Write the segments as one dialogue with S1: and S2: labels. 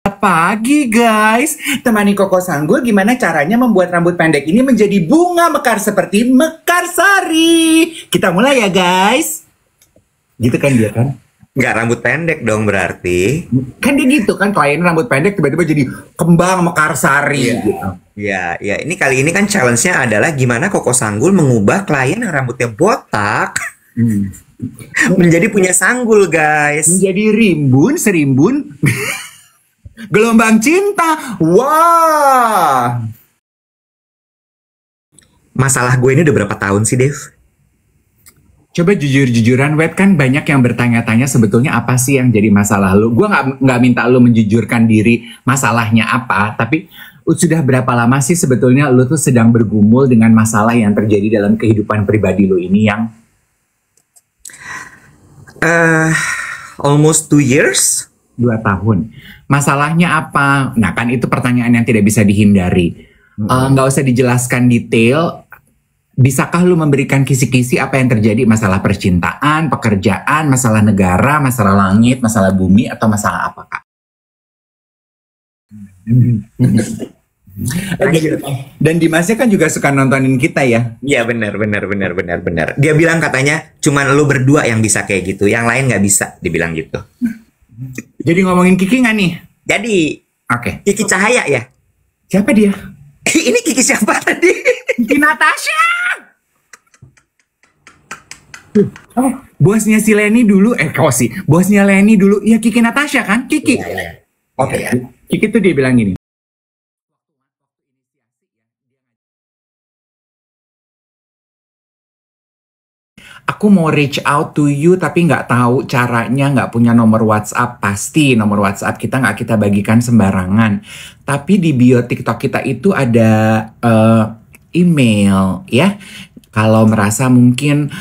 S1: Pagi guys, temani Koko Sanggul gimana caranya membuat rambut pendek ini menjadi bunga mekar seperti mekarsari. Kita mulai ya guys. Gitu kan dia kan?
S2: Nggak rambut pendek dong berarti.
S1: Kan dia gitu kan, klien rambut pendek tiba-tiba jadi kembang mekarsari gitu.
S2: Ya, ini kali ini kan challenge-nya adalah gimana Koko Sanggul mengubah klien yang rambutnya botak menjadi punya sanggul guys.
S1: Menjadi rimbun, serimbun. Gelombang cinta. Wah.
S2: Masalah gue ini udah berapa tahun sih, Dev?
S1: Coba jujur-jujuran, Web, kan banyak yang bertanya-tanya sebetulnya apa sih yang jadi masalah lu. Gue nggak minta lu menjujurkan diri masalahnya apa, tapi sudah berapa lama sih sebetulnya lu tuh sedang bergumul dengan masalah yang terjadi dalam kehidupan pribadi lu ini yang
S2: almost 2 years.
S1: 2 tahun. Masalahnya apa? Nah kan itu pertanyaan yang tidak bisa dihindari. Nggak usah dijelaskan detail. Bisakah lu memberikan kisi-kisi apa yang terjadi? Masalah percintaan, pekerjaan, masalah negara, masalah langit, masalah bumi, atau masalah apa, Kak? Dan Dimasnya kan juga suka nontonin kita ya?
S2: Iya benar. Dia bilang katanya cuman lu berdua yang bisa kayak gitu, yang lain nggak bisa, dibilang gitu.
S1: Jadi ngomongin Kiki nggak nih?
S2: Jadi,
S1: Oke.
S2: Kiki Cahaya ya?
S1: Siapa dia?
S2: Ini Kiki siapa tadi?
S1: Kiki Natasha! Oh, bosnya si Leni dulu, bosnya Leni dulu, ya Kiki Natasha kan? Kiki.
S2: Iya.
S1: Oke. Kiki tuh dia bilang gini. Aku mau reach out to you tapi nggak tahu caranya, nggak punya nomor WhatsApp. Pasti nomor WhatsApp kita nggak kita bagikan sembarangan. Tapi di bio TikTok kita itu ada email ya. Kalau merasa mungkin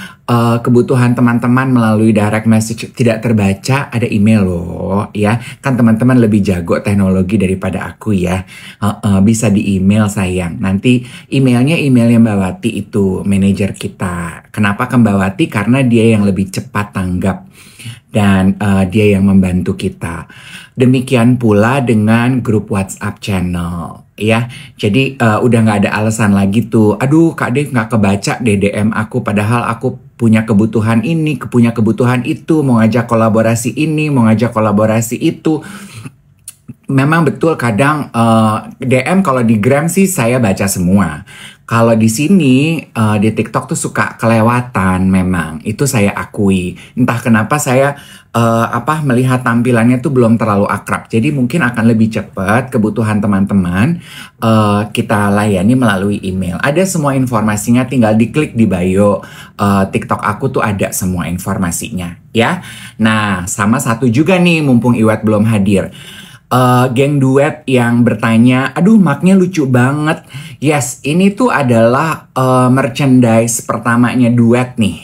S1: kebutuhan teman-teman melalui direct message tidak terbaca, ada email loh ya. Kan teman-teman lebih jago teknologi daripada aku ya. Bisa di email sayang. Nanti emailnya Mbak Wati itu, manajer kita. Kenapa ke Mbak Wati? Karena dia yang lebih cepat tanggap. Dan dia yang membantu kita. Demikian pula dengan grup WhatsApp channel. Ya, jadi udah nggak ada alasan lagi tuh. Aduh, Kak Dev nggak kebaca deh DM aku. Padahal aku punya kebutuhan ini, punya kebutuhan itu, mau ngajak kolaborasi ini, mau ngajak kolaborasi itu. Memang betul kadang DM kalau di Gram sih saya baca semua. Kalau di sini di TikTok tuh suka kelewatan memang. Itu saya akui. Entah kenapa saya melihat tampilannya tuh belum terlalu akrab. Jadi mungkin akan lebih cepat kebutuhan teman-teman kita layani melalui email. Ada semua informasinya, tinggal diklik di bio TikTok aku tuh ada semua informasinya ya. Nah, sama satu juga nih mumpung Iwat belum hadir. Geng duet yang bertanya, aduh mugnya lucu banget. Yes, ini tuh adalah merchandise pertamanya duet nih.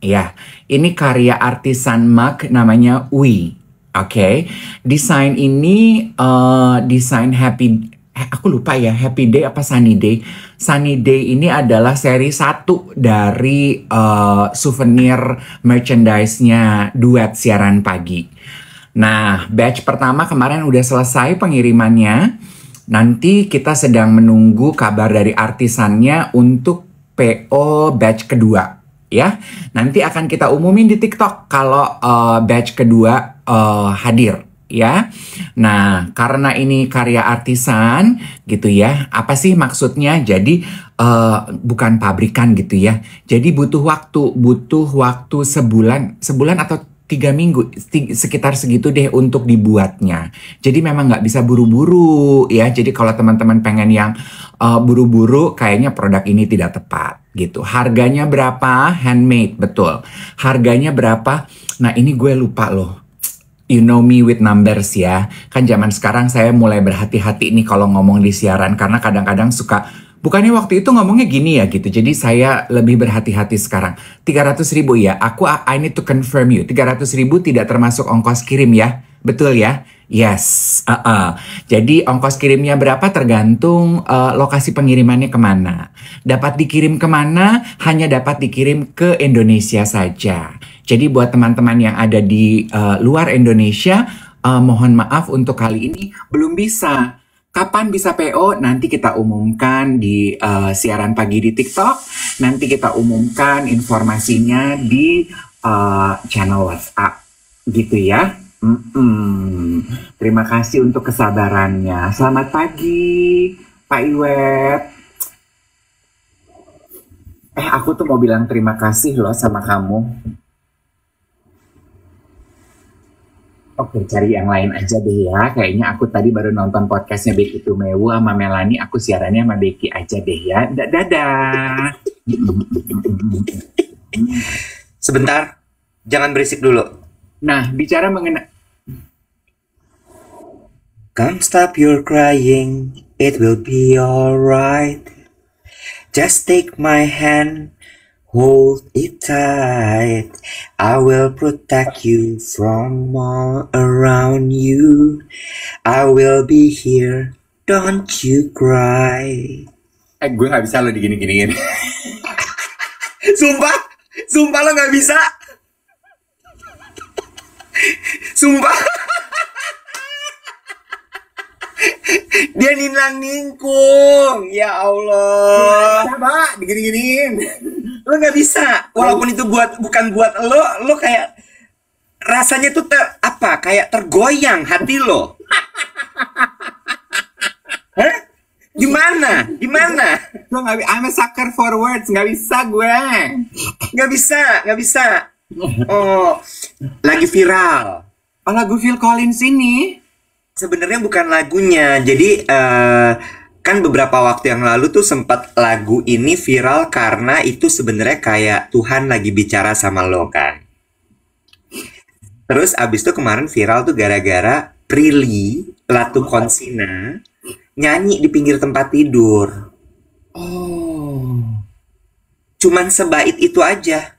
S1: Ya, ini karya artisan mug namanya Ui. Oke, desain ini desain aku lupa ya, Happy Day apa Sunny Day. Sunny Day ini adalah seri 1 dari souvenir merchandise-nya duet siaran pagi. Nah, batch pertama kemarin udah selesai pengirimannya. Nanti kita sedang menunggu kabar dari artisannya untuk PO batch kedua. Ya, nanti akan kita umumin di TikTok kalau batch kedua hadir. Ya, nah karena ini karya artisan gitu ya. Apa sih maksudnya? Jadi bukan pabrikan gitu ya. Jadi butuh waktu sebulan atau 3 minggu, sekitar segitu deh untuk dibuatnya. Jadi memang nggak bisa buru-buru ya. Jadi kalau teman-teman pengen yang buru-buru, kayaknya produk ini tidak tepat gitu. Harganya berapa? Handmade, betul. Harganya berapa? Nah ini gue lupa loh. You know me with numbers ya. Kan zaman sekarang saya mulai berhati-hati nih kalau ngomong di siaran. Karena kadang-kadang suka, bukannya waktu itu ngomongnya gini ya gitu. Jadi saya lebih berhati-hati sekarang. 300.000 ya. I need to confirm you. 300.000 tidak termasuk ongkos kirim ya. Betul ya? Yes. Jadi ongkos kirimnya berapa tergantung lokasi pengirimannya kemana. Dapat dikirim kemana? Hanya dapat dikirim ke Indonesia saja. Jadi buat teman-teman yang ada di luar Indonesia, mohon maaf untuk kali ini belum bisa. Kapan bisa PO? Nanti kita umumkan di siaran pagi di TikTok. Nanti kita umumkan informasinya di channel WhatsApp, gitu ya. Terima kasih untuk kesabarannya. Selamat pagi, Pak Iwet. Aku tuh mau bilang terima kasih loh sama kamu. Oke, cari yang lain aja deh ya. Kayaknya aku tadi baru nonton podcastnya Becky Tumewu sama Melanie. Aku siarannya sama Becky aja deh ya. Dadah.
S2: Sebentar, jangan berisik dulu.
S1: Nah, bicara mengenai...
S2: Come stop your crying, it will be alright. Just take my hand, hold it tight. I will protect you from all around you. I will be here, don't you cry.
S1: Gue gak bisa lo digini-giniin.
S2: Sumpah lo gak bisa. Sumpah. Dia ninang ningkung. Ya Allah.
S1: Coba digini-giniin.
S2: Lo nggak bisa. Walaupun itu bukan buat lo kayak rasanya tuh kayak tergoyang hati lo. Hah? Gimana?
S1: Lo nggak bisa. I'm a sucker for words. Nggak bisa gue.
S2: Nggak bisa. Oh, lagi viral.
S1: Oh, lagu Phil Collins ini.
S2: Sebenarnya bukan lagunya. Jadi kan beberapa waktu yang lalu tuh sempat lagu ini viral karena itu sebenarnya kayak Tuhan lagi bicara sama lo kan. Terus abis itu kemarin viral tuh gara-gara Prilly Latukonsina nyanyi di pinggir tempat tidur.
S1: Oh.
S2: Cuman sebait itu aja.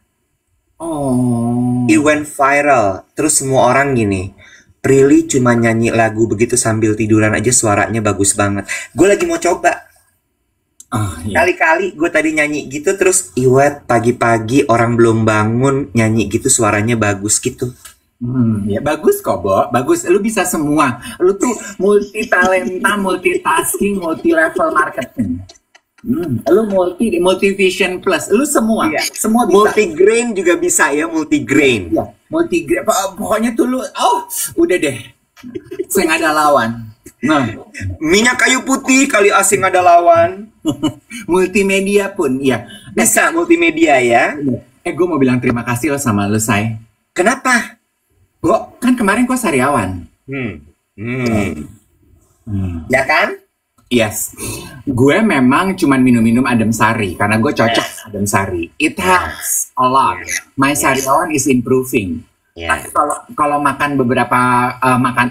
S1: Oh.
S2: It went viral. Terus semua orang gini, Prilly cuma nyanyi lagu begitu sambil tiduran aja suaranya bagus banget. Gue lagi mau coba.
S1: Iya.
S2: Kali-kali gue tadi nyanyi gitu terus Iwet pagi-pagi orang belum bangun nyanyi gitu suaranya bagus gitu.
S1: Ya bagus kok, Bo. Bagus. Lu bisa semua. Lu tuh multi talenta, multitasking, multi level marketing. Lu multi vision plus. Lu semua.
S2: Iya.
S1: Semua bisa.
S2: Multigrain juga bisa ya, multigrain.
S1: Ya, multigrain. Pokoknya tuh lu udah deh. Saya nggak ada lawan. Nah,
S2: minyak kayu putih kali asing ada lawan.
S1: Multimedia pun, ya.
S2: Bisa multimedia ya.
S1: Gue mau bilang terima kasih lo sama lo, Say.
S2: Kenapa?
S1: Kan kemarin gue sariawan.
S2: Ya kan?
S1: Yes. Gue memang cuman minum-minum adem sari karena gue cocok adem sari. It helps a lot. My sariawan is improving. Tapi kalau makan beberapa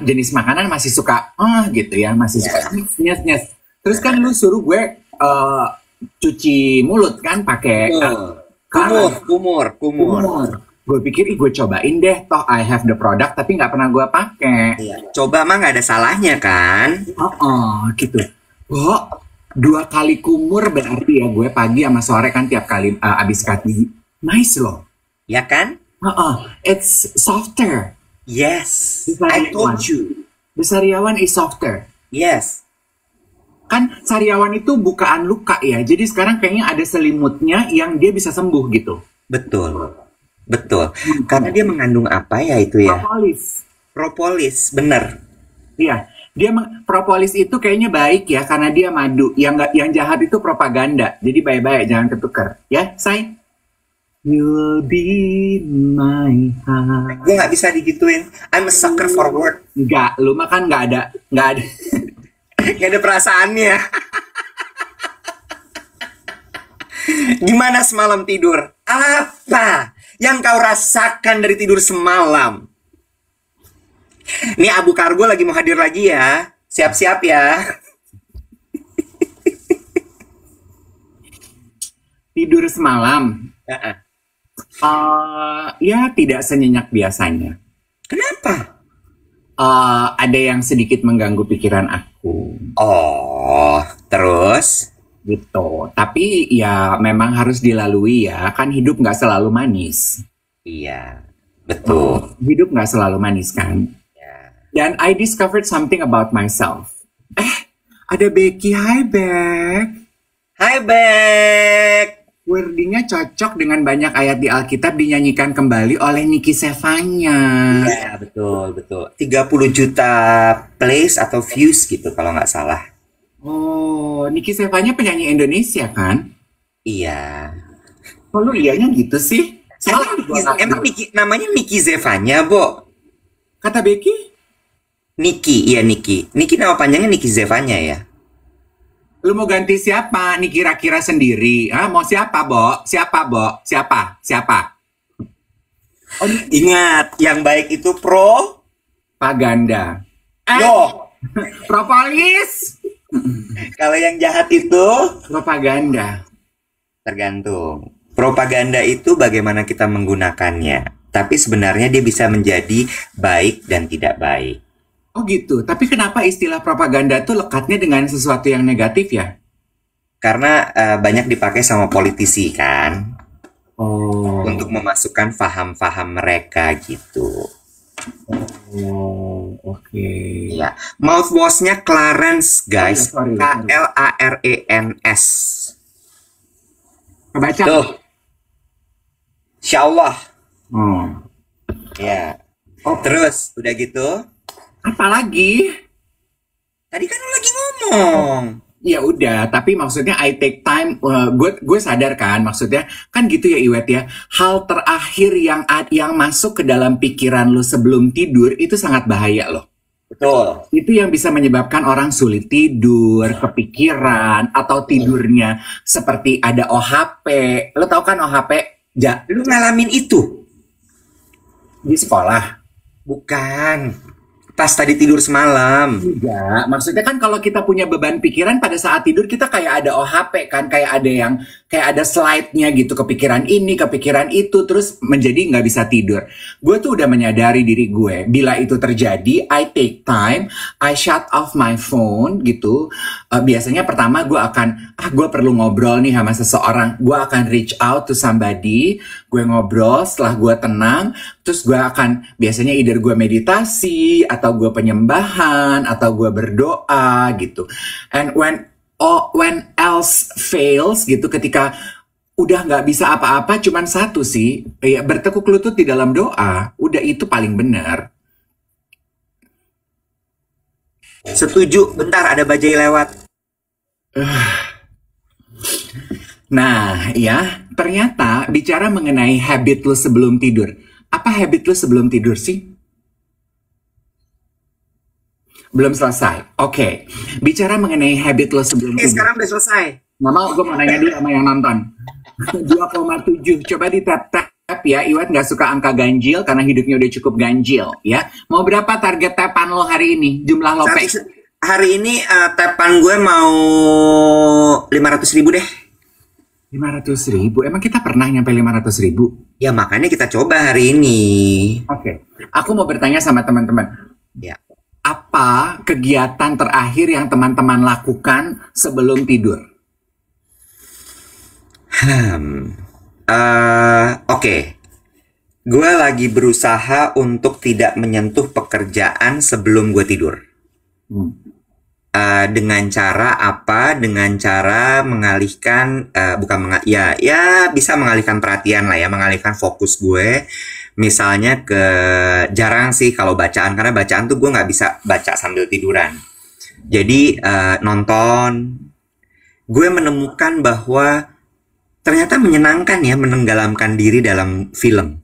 S1: jenis makanan masih suka gitu ya, masih suka nyes. Terus kan lu suruh gue cuci mulut kan pakai
S2: kumur.
S1: Gue pikir gue cobain deh, toh I have the product tapi nggak pernah gue pakai.
S2: Coba mah nggak ada salahnya kan?
S1: Gitu. 2 kali kumur berarti ya gue pagi sama sore kan tiap kali abis sikat gigi. Nice loh.
S2: Ya kan?
S1: It's softer.
S2: Yes. I told you.
S1: The sariawan is softer.
S2: Yes.
S1: Kan sariawan itu bukaan luka ya. Jadi sekarang kayaknya ada selimutnya yang dia bisa sembuh gitu.
S2: Betul. Karena dia mengandung apa ya itu ya? Propolis, bener.
S1: Iya. Propolis itu kayaknya baik ya karena dia madu. Yang jahat itu propaganda. Jadi baik-baik jangan ketukar. Ya, Say? You'll be my heart.
S2: Gue gak bisa digituin. I'm a sucker for word.
S1: Enggak, lu mah kan gak ada. Gak
S2: ada perasaannya. Gimana semalam tidur? Apa yang kau rasakan dari tidur semalam? Nih Abu Kargo lagi mau hadir lagi ya. Siap-siap ya.
S1: Tidur semalam. Ya tidak senyenyak biasanya.
S2: Kenapa?
S1: Ada yang sedikit mengganggu pikiran aku.
S2: Oh, terus?
S1: Gitu. Tapi ya memang harus dilalui ya. Kan hidup nggak selalu manis.
S2: Iya, betul.
S1: Hidup nggak selalu manis kan? Dan I discovered something about myself. Ada Becky. Hai, Bek.
S2: Hai, Bek.
S1: Wordingnya cocok dengan banyak ayat di Alkitab dinyanyikan kembali oleh Niki Zevanya.
S2: Iya, betul, betul. 30 juta plays atau views gitu kalau nggak salah.
S1: Oh, Niki Zevanya penyanyi Indonesia kan?
S2: Iya.
S1: Oh, lu iyanya gitu sih? Salah
S2: Emang namanya Niki Zevanya, Bo?
S1: kata Becky?
S2: Niki, iya Niki. Niki nama panjangnya Niki Zevanya ya.
S1: Lu mau ganti siapa? Nih kira-kira sendiri. Mau siapa, Bo? Siapa, Bo? Siapa? Oh,
S2: Ingat, yang baik itu
S1: propaganda.
S2: Loh,
S1: Propolis.
S2: kalau yang jahat itu
S1: Propaganda.
S2: tergantung. Propaganda itu bagaimana kita menggunakannya. Tapi sebenarnya dia bisa menjadi baik dan tidak baik.
S1: Oh gitu. Tapi kenapa istilah propaganda tuh lekatnya dengan sesuatu yang negatif ya?
S2: Karena banyak dipakai sama politisi kan.
S1: Oh.
S2: Untuk memasukkan faham-faham mereka gitu.
S1: Oh, oke.
S2: Ya, mouthwash-nya Clarence, guys.
S1: Sorry.
S2: Clarens.
S1: Kebaca.
S2: Tuh. Insya Allah.
S1: Oh.
S2: Ya.
S1: Oh.
S2: Terus, udah gitu.
S1: Apalagi?
S2: Tadi kan lu lagi ngomong.
S1: Ya udah, tapi maksudnya I take time. Gue sadar kan, maksudnya kan gitu ya Iwet ya. Hal terakhir yang masuk ke dalam pikiran lu sebelum tidur itu sangat bahaya loh.
S2: Betul.
S1: Itu yang bisa menyebabkan orang sulit tidur, kepikiran, atau tidurnya seperti ada OHP. Lo tau kan OHP?
S2: Lu ngalamin itu?
S1: Di sekolah?
S2: Bukan. Pas tadi tidur semalam.
S1: Enggak, maksudnya kan kalau kita punya beban pikiran pada saat tidur kita kayak ada OHP kan, kayak ada slide-nya gitu, kepikiran ini, kepikiran itu, terus menjadi nggak bisa tidur. Gue tuh udah menyadari diri gue, bila itu terjadi, I take time, I shut off my phone gitu. Biasanya pertama gue akan, gue perlu ngobrol nih sama seseorang, gue akan reach out to somebody, gue ngobrol, setelah gue tenang, terus gue akan, biasanya either gue meditasi, atau gue penyembahan, atau gue berdoa gitu. And when else fails gitu, ketika udah nggak bisa apa-apa, cuman satu sih, ya bertekuk lutut di dalam doa, udah itu paling benar.
S2: Setuju, bentar ada bajai lewat.
S1: Nah ya, ternyata bicara mengenai habit lu sebelum tidur. Apa habit lu sebelum tidur sih? Belum selesai. Oke. Bicara mengenai habit lo sebelum tidur.
S2: Sekarang udah selesai.
S1: Nggak mau, gue mau nanya dulu sama yang nonton. 2,7. Coba di tap-tap ya. Iwet nggak suka angka ganjil karena hidupnya udah cukup ganjil. Ya. Mau berapa target tapan lo hari ini? Jumlah lo
S2: Hari ini tapan gue mau 500.000 deh.
S1: 500.000? Emang kita pernah nyampe 500.000?
S2: Ya makanya kita coba hari ini.
S1: Oke. Aku mau bertanya sama teman-teman.
S2: Ya.
S1: Apa kegiatan terakhir yang teman-teman lakukan sebelum tidur?
S2: Oke. Gue lagi berusaha untuk tidak menyentuh pekerjaan sebelum gue tidur. Dengan cara apa? Dengan cara mengalihkan, bisa mengalihkan perhatian lah ya, mengalihkan fokus gue. Misalnya jarang sih kalau bacaan, karena bacaan tuh gue nggak bisa baca sambil tiduran. Jadi nonton, gue menemukan bahwa ternyata menyenangkan ya menenggelamkan diri dalam film.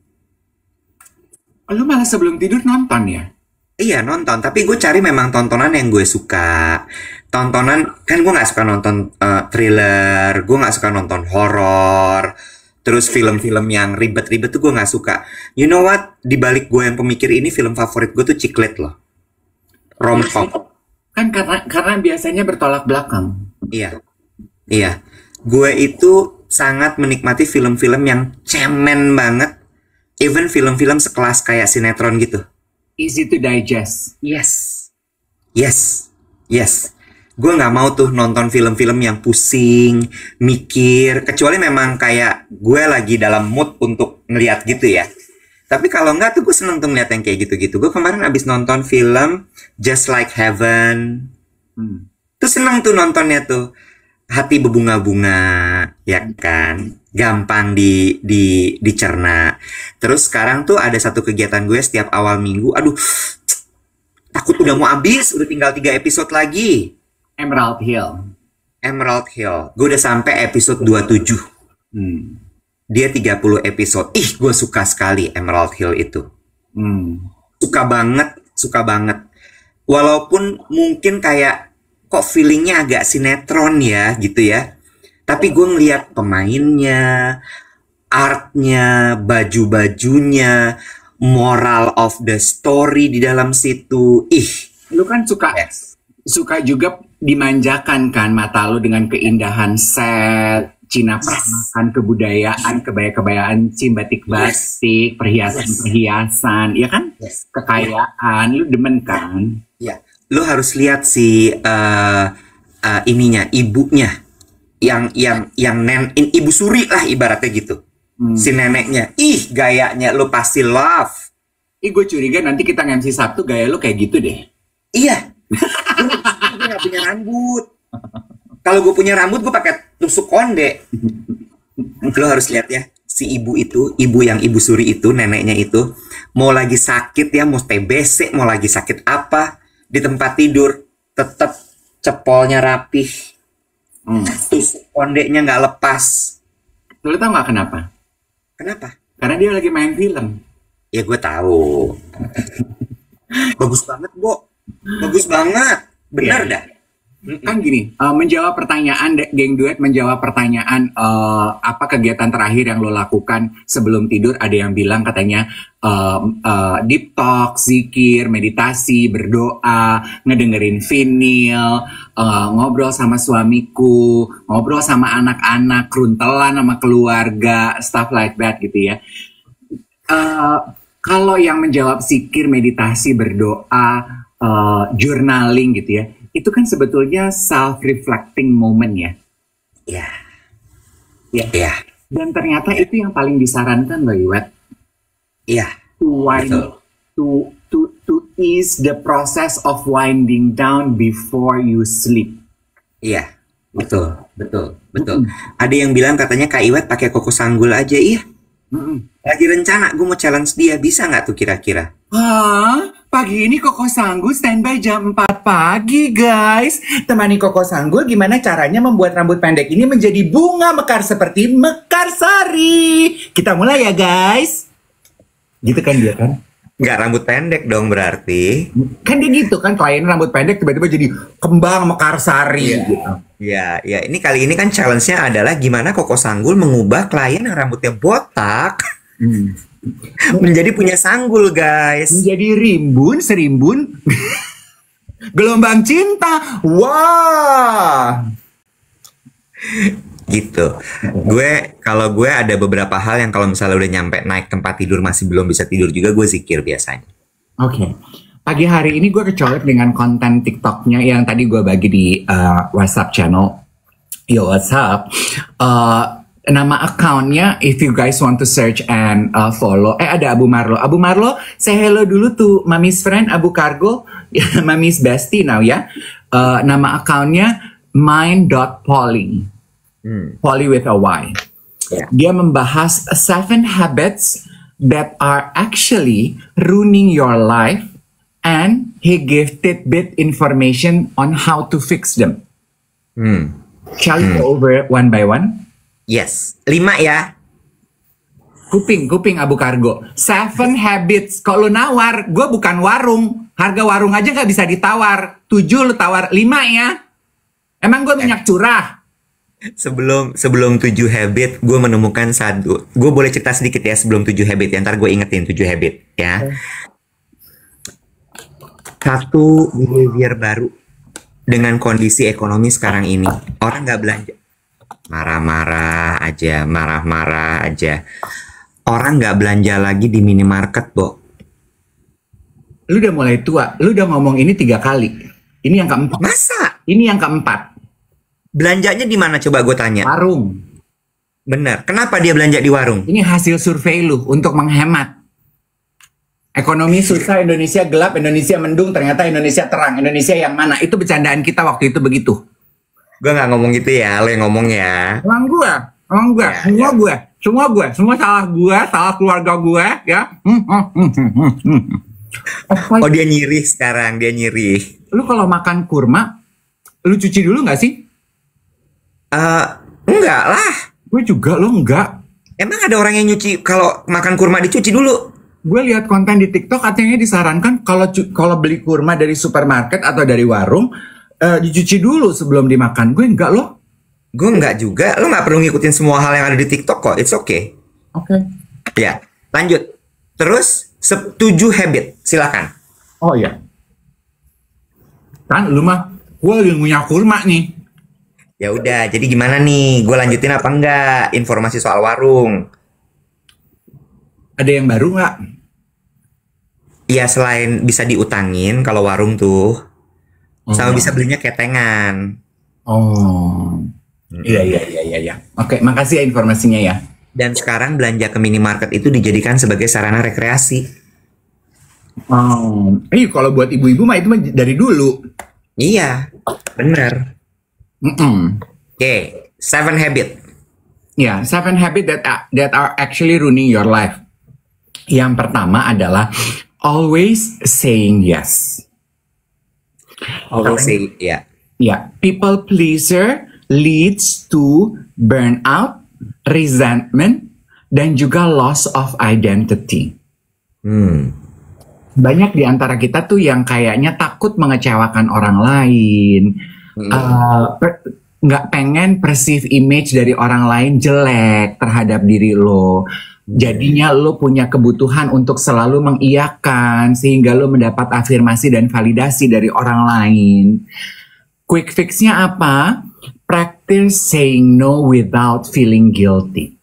S1: Lu malah sebelum tidur nonton ya?
S2: Iya nonton, tapi gue cari memang tontonan yang gue suka. Tontonan, kan gue nggak suka nonton thriller, gue nggak suka nonton horor. Terus film-film yang ribet-ribet tuh gue nggak suka. You know what? Di balik gue yang pemikir ini, film favorit gue tuh Ciklet loh. Romcom.
S1: Kan karena biasanya bertolak belakang.
S2: Iya. Iya. Gue itu sangat menikmati film-film yang cemen banget. Even film-film sekelas kayak sinetron gitu.
S1: Easy to digest.
S2: Yes. Yes. Yes. Gue nggak mau tuh nonton film-film yang pusing, mikir. Kecuali memang kayak gue lagi dalam mood untuk ngeliat gitu ya. Tapi kalau enggak tuh gue seneng tuh ngeliat yang kayak gitu-gitu. Gue kemarin abis nonton film Just Like Heaven.
S1: Hmm.
S2: Tuh seneng tuh nontonnya tuh. Hati berbunga-bunga, ya kan? Gampang dicerna. Terus sekarang tuh ada satu kegiatan gue setiap awal minggu. Aduh, takut udah mau habis. Udah tinggal 3 episode lagi.
S1: Emerald Hill.
S2: Emerald Hill. Gue udah sampai episode 27.
S1: Hmm.
S2: Dia 30 episode. Ih, gue suka sekali Emerald Hill itu.
S1: Hmm.
S2: Suka banget, suka banget. Walaupun mungkin kayak kok feelingnya agak sinetron ya gitu ya. Tapi gue ngeliat pemainnya, artnya, baju-bajunya, moral of the story di dalam situ. Ih,
S1: Lu kan suka
S2: yes.
S1: suka juga dimanjakan kan mata lu dengan keindahan set, Cina peranakan, kebudayaan, kebaya-kebayaan, batik-batik, perhiasan-perhiasan, ya kan?
S2: Yes.
S1: Kekayaan, lu demen kan?
S2: Ya, lu harus lihat si ininya, ibunya, ibu suri lah ibaratnya gitu. Si neneknya, ih gayanya lu pasti love.
S1: Ih, gue curiga nanti kita nge-MC Sabtu gaya lu kayak gitu deh.
S2: Iya, gue gak punya rambut. Kalau gue punya rambut, gue pakai tusuk konde. Lo harus lihat ya, si ibu itu, ibu suri itu, neneknya itu, mau lagi sakit ya, mau TBC, mau lagi sakit apa, di tempat tidur, tetap cepolnya rapih, tusuk kondenya nggak lepas.
S1: Lu tau gak kenapa?
S2: Kenapa?
S1: Karena dia lagi main film.
S2: Ya gue tahu. Bagus banget, Bo. Bagus banget. Bener dah.
S1: Kan gini, menjawab pertanyaan, geng duet menjawab pertanyaan apa kegiatan terakhir yang lo lakukan sebelum tidur. Ada yang bilang katanya deep talk, zikir, meditasi, berdoa, ngedengerin vinil, ngobrol sama suamiku, ngobrol sama anak-anak, keruntelan sama keluarga, stuff like that gitu ya. Kalau yang menjawab zikir, meditasi, berdoa, journaling gitu ya, itu kan sebetulnya self-reflecting moment ya.
S2: Iya.
S1: Ya.
S2: Iya.
S1: Dan ternyata itu yang paling disarankan loh, Iwet.
S2: Iya.
S1: To ease the process of winding down before you sleep.
S2: Iya. Betul. Ada yang bilang katanya Kak Iwet pakai koko sanggul aja. Iya. Lagi rencana gue mau challenge dia, bisa nggak tuh kira-kira?
S1: Hah? Pagi ini Koko Sanggul standby jam 4 pagi, guys. Temani Koko Sanggul gimana caranya membuat rambut pendek ini menjadi bunga mekar seperti mekarsari. Kita mulai ya, guys. Gitu kan dia kan?
S2: Nggak rambut pendek dong berarti.
S1: Kan dia gitu kan, klien rambut pendek tiba-tiba jadi kembang mekarsari gitu.
S2: Ya. Ini kali ini kan challenge-nya adalah gimana Koko Sanggul mengubah klien yang rambutnya botak menjadi punya sanggul, guys.
S1: Menjadi rimbun, serimbun, gelombang cinta. Wah.
S2: Gitu. Kalau gue ada beberapa hal yang kalau misalnya udah nyampe naik tempat tidur masih belum bisa tidur juga, gue zikir biasanya. Oke.
S1: Pagi hari ini gue kecolek dengan konten TikToknya yang tadi gue bagi di WhatsApp channel. Yo, what's up? Nama accountnya, if you guys want to search and follow, ada Abu Marlo. Abu Marlo, say hello dulu tuh Mami's friend Abu Cargo, Mami's bestie now ya. Nama accountnya mind.polly, Polly with a Y. Yeah. Dia membahas 7 habits that are actually ruining your life, and he gave tidbit information on how to fix them. Shall we go over one by one?
S2: Yes, 5 ya.
S1: Kuping Abu Kargo. 7 habits. Kalau nawar, gue bukan warung. Harga warung aja gak bisa ditawar. 7 lu tawar 5 ya. Emang gue minyak curah?
S2: Sebelum 7 habit, gue menemukan satu. Gue boleh cerita sedikit ya sebelum 7 habit ya. Ntar gue ingetin 7 habit ya. Satu behavior baru dengan kondisi ekonomi sekarang ini. Orang gak belanja. Marah-marah aja. Orang nggak belanja lagi di minimarket, Bo.
S1: Lu udah mulai tua. Lu udah ngomong ini 3 kali. Ini yang keempat.
S2: Masa?
S1: Ini yang keempat.
S2: Belanjanya di mana coba gue tanya?
S1: Warung.
S2: Bener. Kenapa dia belanja di warung?
S1: Ini hasil survei lu untuk menghemat. Ekonomi susah, Indonesia gelap, Indonesia mendung, ternyata Indonesia terang. Indonesia yang mana? Itu bercandaan kita waktu itu begitu.
S2: Gue nggak ngomong gitu ya, lo yang ngomong ya.
S1: Emang gue,
S2: Ya,
S1: semua
S2: ya.
S1: gue, semua salah keluarga gue, ya.
S2: Oh, dia nyiri sekarang, dia nyiri.
S1: Lu kalau makan kurma, lu cuci dulu nggak sih?
S2: Enggak lah.
S1: Gue juga, lo enggak.
S2: Emang ada orang yang nyuci kalau makan kurma dicuci dulu?
S1: Gue lihat konten di TikTok katanya disarankan kalau beli kurma dari supermarket atau dari warung dicuci dulu sebelum dimakan. Gue enggak loh.
S2: Gue enggak juga. Lo nggak perlu ngikutin semua hal yang ada di TikTok kok. It's okay.
S1: Oke.
S2: Ya, lanjut. Terus 7 habit, silakan.
S1: Oh iya. Kan lu mah, gue lagi punya kurma nih.
S2: Ya udah, jadi gimana nih? Gue lanjutin apa enggak? Informasi soal warung.
S1: Ada yang baru nggak?
S2: Ya selain bisa diutangin kalau warung tuh, sama
S1: Oh.
S2: bisa belinya ketengan.
S1: Oh. Iya. Oke, makasih ya informasinya ya.
S2: Dan sekarang belanja ke minimarket itu dijadikan sebagai sarana rekreasi.
S1: Oh. Kalau buat ibu-ibu mah itu mah dari dulu.
S2: Iya, bener.
S1: Mm-mm.
S2: Oke, 7 habit.
S1: Ya, 7 habit that are actually ruining your life. Yang pertama adalah always saying yes.
S2: Always say, ya.
S1: Ya, people pleaser leads to burnout, resentment, dan juga loss of identity. Banyak di antara kita tuh yang kayaknya takut mengecewakan orang lain, nggak pengen perceive image dari orang lain jelek terhadap diri lo. Jadinya lo punya kebutuhan untuk selalu mengiyakan sehingga lo mendapat afirmasi dan validasi dari orang lain. Quick fixnya apa? Practice saying no without feeling guilty.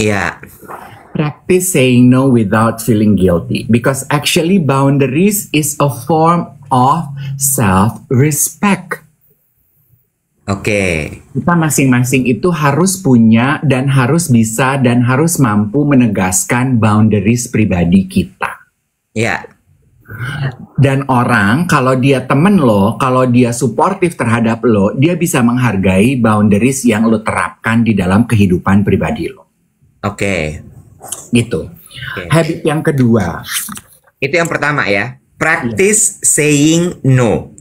S2: Iya.
S1: Practice saying no without feeling guilty. Because actually boundaries is a form of self-respect.
S2: Oke.
S1: Kita masing-masing itu harus punya dan harus bisa dan harus mampu menegaskan boundaries pribadi kita.
S2: Ya.
S1: Dan orang kalau dia temen lo, kalau dia suportif terhadap lo, dia bisa menghargai boundaries yang lo terapkan di dalam kehidupan pribadi lo.
S2: Oke.
S1: Gitu. Habit yang kedua.
S2: Itu yang pertama ya. Practice saying no.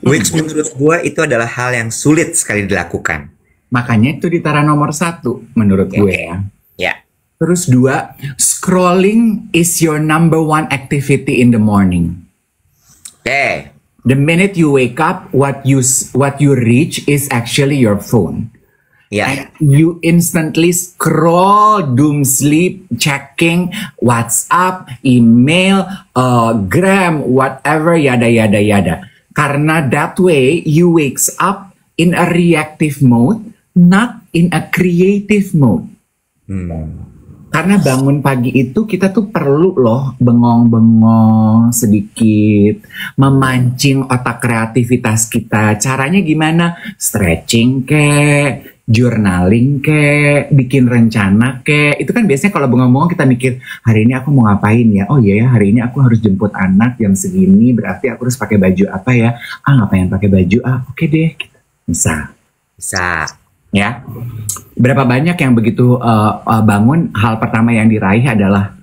S2: Which menurut gue itu adalah hal yang sulit sekali dilakukan.
S1: Makanya itu ditaruh nomor 1 menurut gue ya.
S2: Ya.
S1: Terus 2, scrolling is your number 1 activity in the morning.
S2: Oke.
S1: The minute you wake up, what you reach is actually your phone.
S2: Ya.
S1: And you instantly scroll, doom sleep, checking WhatsApp, email, Gram, whatever, yada. Karena that way you wakes up in a reactive mode, not in a creative mode. Karena bangun pagi itu kita tuh perlu loh bengong-bengong sedikit, memancing otak kreativitas kita. Caranya gimana? Stretching kek, journaling kek, bikin rencana kek. Itu kan biasanya kalau bengong-bengong kita mikir, hari ini aku mau ngapain ya? Oh iya ya, hari ini aku harus jemput anak jam segini, berarti aku harus pakai baju apa ya? Ngapain pakai baju? Oke deh. Bisa. Ya. Berapa banyak yang begitu bangun, hal pertama yang diraih adalah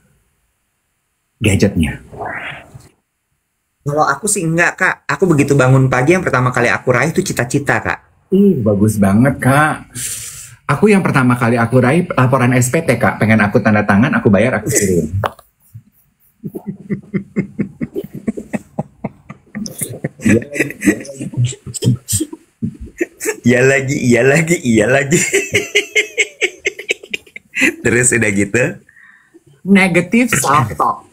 S1: gadgetnya.
S2: Kalau aku sih enggak, Kak. Aku begitu bangun pagi yang pertama kali aku raih itu cita-cita, Kak.
S1: Bagus banget, Kak. Aku yang pertama kali aku raih laporan SPT, Kak. Pengen aku tanda tangan, aku bayar, aku kirim.
S2: Iya lagi. Terus udah gitu.
S1: Negative self-talk.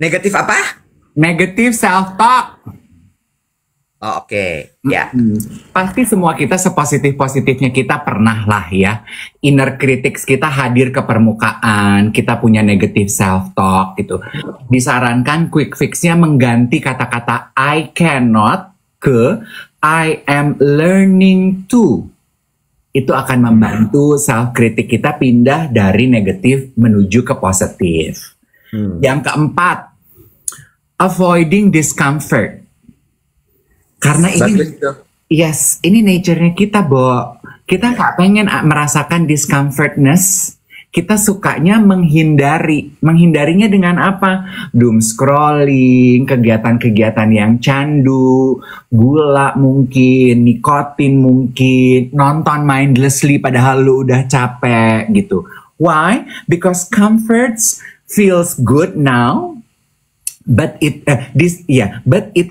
S2: Negatif apa?
S1: Negative self-talk.
S2: Oh, oke. Ya.
S1: Pasti semua kita sepositif-positifnya kita pernah lah ya. Inner critics kita hadir ke permukaan. Kita punya negative self-talk gitu. Disarankan quick fix-nya mengganti kata-kata I cannot ke I am learning to. itu akan membantu self kritik kita pindah dari negatif menuju ke positif. Yang keempat, avoiding discomfort. Karena ini, ini nature-nya kita, Bo. Kita nggak pengen merasakan discomfortness. Kita sukanya menghindari. Menghindarinya dengan apa? Doom scrolling, kegiatan-kegiatan yang candu, gula mungkin, nikotin mungkin, nonton mindlessly padahal lu udah capek gitu. Why? Because comforts feels good now, but it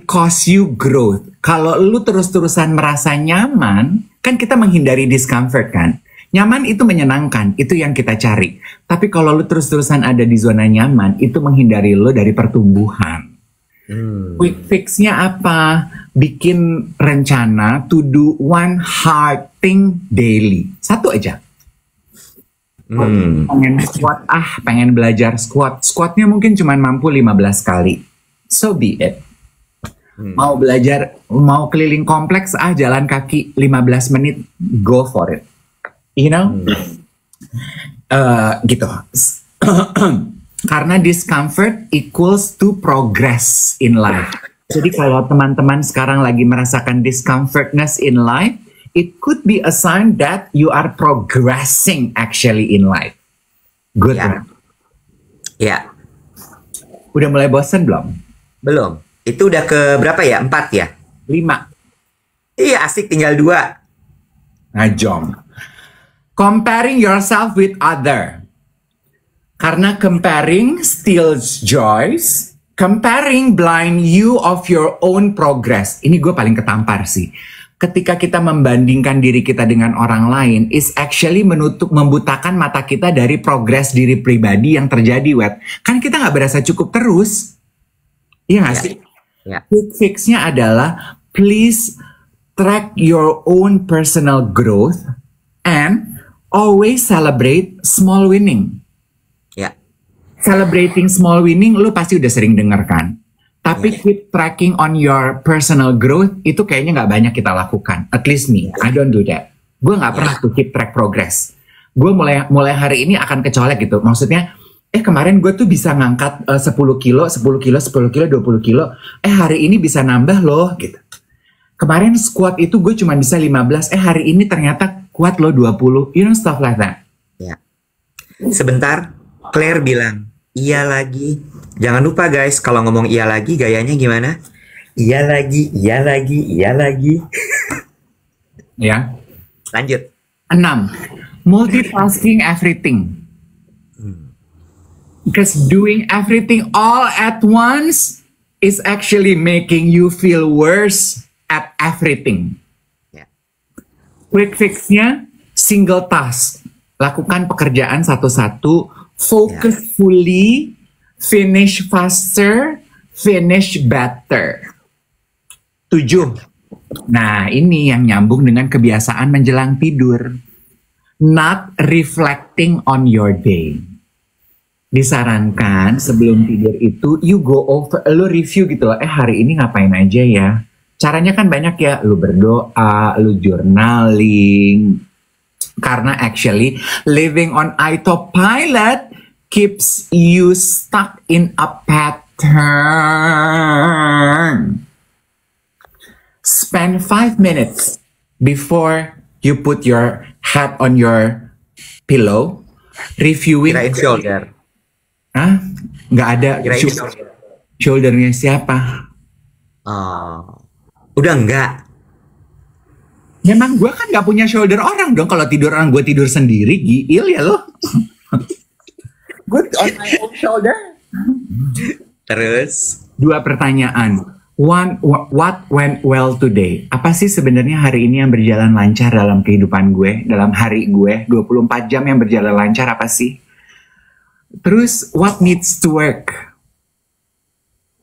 S1: costs you growth. Kalau lu terus-terusan merasa nyaman, kan kita menghindari discomfort kan? Nyaman itu menyenangkan, itu yang kita cari. Tapi kalau lu terus-terusan ada di zona nyaman, itu menghindari lu dari pertumbuhan. Quick fix-nya apa? Bikin rencana to do one hard thing daily. Satu aja. Pengen squat, pengen belajar squat. Squatnya mungkin cuma mampu 15 kali. So be it. Mau belajar, mau keliling kompleks, jalan kaki 15 menit, go for it. You know, gitu. Karena discomfort equals to progress in life. Jadi kalau teman-teman sekarang lagi merasakan discomfortness in life, it could be a sign that you are progressing actually in life. Good.
S2: Ya.
S1: Udah mulai bosen belum?
S2: Belum. Itu udah ke berapa ya? 4 ya?
S1: 5.
S2: Iya, asik, tinggal 2.
S1: Ngajong. Comparing yourself with other. Karena comparing steals joys. Comparing blind you of your own progress. Ini gue paling ketampar sih. Ketika kita membandingkan diri kita dengan orang lain, is actually membutakan mata kita dari progres diri pribadi yang terjadi, Wet. Kan kita nggak berasa cukup terus. Iya nggak sih? Quick fix-nya adalah, please track your own personal growth and always celebrate small winning. Celebrating small winning, lu pasti udah sering denger kan? Tapi keep tracking on your personal growth, itu kayaknya nggak banyak kita lakukan. At least me, I don't do that. Gue nggak pernah tuh keep track progress. Gue mulai hari ini akan kecolek gitu. Maksudnya, kemarin gue tuh bisa ngangkat 10 kilo, 10 kilo, 10 kilo, 20 kilo. Hari ini bisa nambah loh gitu. Kemarin squat itu gue cuma bisa 15. Hari ini ternyata kuat loh 20. You know, stuff like that.
S2: Sebentar, Claire bilang, iya lagi. Jangan lupa guys, kalau ngomong iya lagi, gayanya gimana? Iya lagi, iya lagi, iya lagi.
S1: Ya.
S2: Lanjut.
S1: 6. Multitasking everything. Because doing everything all at once is actually making you feel worse at everything. Quick fix-nya, single task. Lakukan pekerjaan satu-satu, focus fully, finish faster, finish better. 7. Nah, ini yang nyambung dengan kebiasaan menjelang tidur. Not reflecting on your day. Disarankan sebelum tidur itu, you go over, lu review gitu loh, hari ini ngapain aja ya. Caranya kan banyak ya, lu berdoa, lu journaling. Karena actually, living on autopilot keeps you stuck in a pattern. Spend 5 minutes before you put your head on your pillow, reviewing.
S2: Kirain shoulder.
S1: Hah? Nggak ada.
S2: Kirain shoulder.
S1: Shouldernya siapa?
S2: Udah enggak.
S1: Ya emang gue kan gak punya shoulder orang dong. Kalau tidur orang, gue tidur sendiri. Giil ya lo. Gue on my own shoulder.
S2: Terus
S1: 2 pertanyaan. What went well today? Apa sih sebenarnya hari ini yang berjalan lancar dalam kehidupan gue? Dalam hari gue 24 jam yang berjalan lancar apa sih? Terus what needs to work?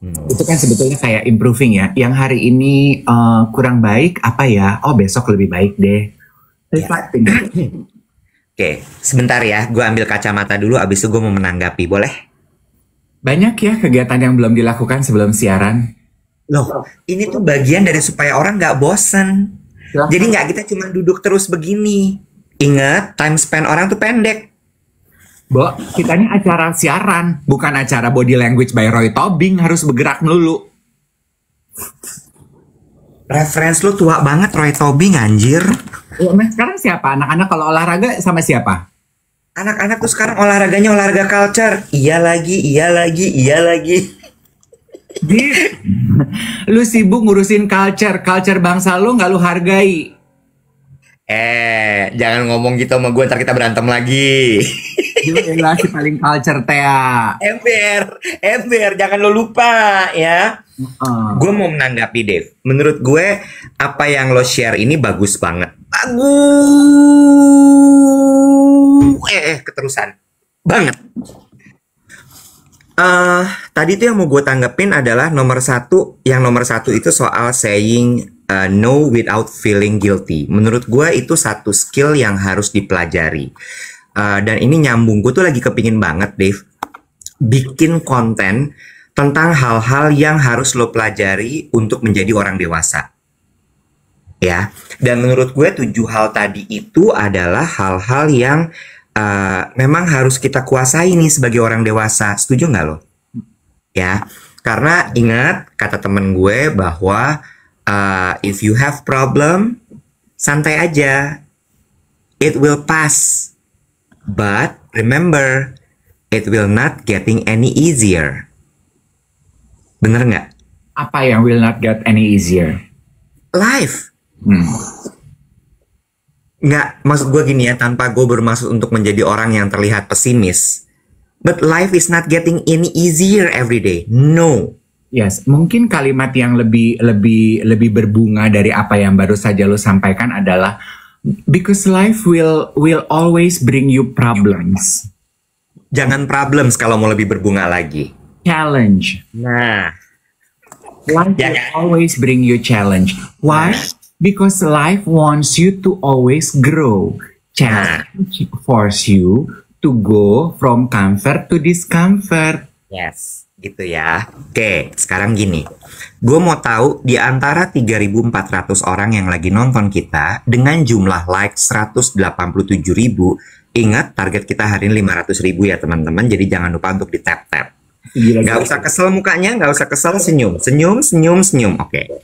S1: Itu kan sebetulnya kayak improving ya. Yang hari ini kurang baik apa ya? Oh besok lebih baik deh. Reflecting.
S2: Oke, sebentar ya. Gue ambil kacamata dulu. Abis itu gue mau menanggapi. Boleh?
S1: Banyak ya kegiatan yang belum dilakukan sebelum siaran.
S2: Loh, ini tuh bagian dari supaya orang nggak bosen. Jadi nggak kita cuma duduk terus begini. Ingat, time spend orang tuh pendek.
S1: Bo, kita ini acara siaran, bukan acara body language by Roy Tobing, harus bergerak melulu.
S2: Reference lu tua banget, Roy Tobing, anjir.
S1: Ya, nah sekarang siapa? Anak-anak kalau olahraga sama siapa?
S2: Anak-anak tuh sekarang olahraganya olahraga culture. Iya lagi, iya lagi, iya lagi.
S1: Lu sibuk ngurusin culture bangsa lu nggak lu hargai.
S2: Jangan ngomong gitu sama gue, ntar kita berantem lagi.
S1: Gila si paling culture Tea.
S2: Ember, jangan lo lupa ya. Gue mau menanggapi Dave. Menurut gue apa yang lo share ini bagus banget. Keterusan banget. Tadi tuh yang mau gue tanggepin adalah nomor satu itu soal saying no without feeling guilty. Menurut gue itu satu skill yang harus dipelajari. Dan ini nyambung, gue tuh lagi kepingin banget, Dave, bikin konten tentang hal-hal yang harus lo pelajari untuk menjadi orang dewasa. Ya, dan menurut gue 7 hal tadi itu adalah hal-hal yang memang harus kita kuasai nih sebagai orang dewasa. Setuju nggak lo? Ya, karena ingat kata temen gue bahwa if you have problem, santai aja, it will pass. But remember, it will not getting any easier. Bener nggak?
S1: Apa yang will not get any easier?
S2: Life. Nggak, maksud gue gini ya, tanpa gue bermaksud untuk menjadi orang yang terlihat pesimis. But life is not getting any easier every day. No.
S1: Yes, mungkin kalimat yang lebih berbunga dari apa yang baru saja lo sampaikan adalah because life will always bring you problems.
S2: Jangan problems kalau mau lebih berbunga lagi.
S1: Challenge.
S2: Nah,
S1: life will always bring you challenge. Why? Because life wants you to always grow. Challenge force you to go from comfort to discomfort.
S2: Yes, gitu ya. Oke, sekarang gini. Gue mau tahu di antara 3.400 orang yang lagi nonton kita dengan jumlah like 187.000, ingat target kita hari ini 500.000 ya teman-teman. Jadi jangan lupa untuk di tap-tap. Gak usah kesel mukanya, gak usah kesel, senyum. Oke.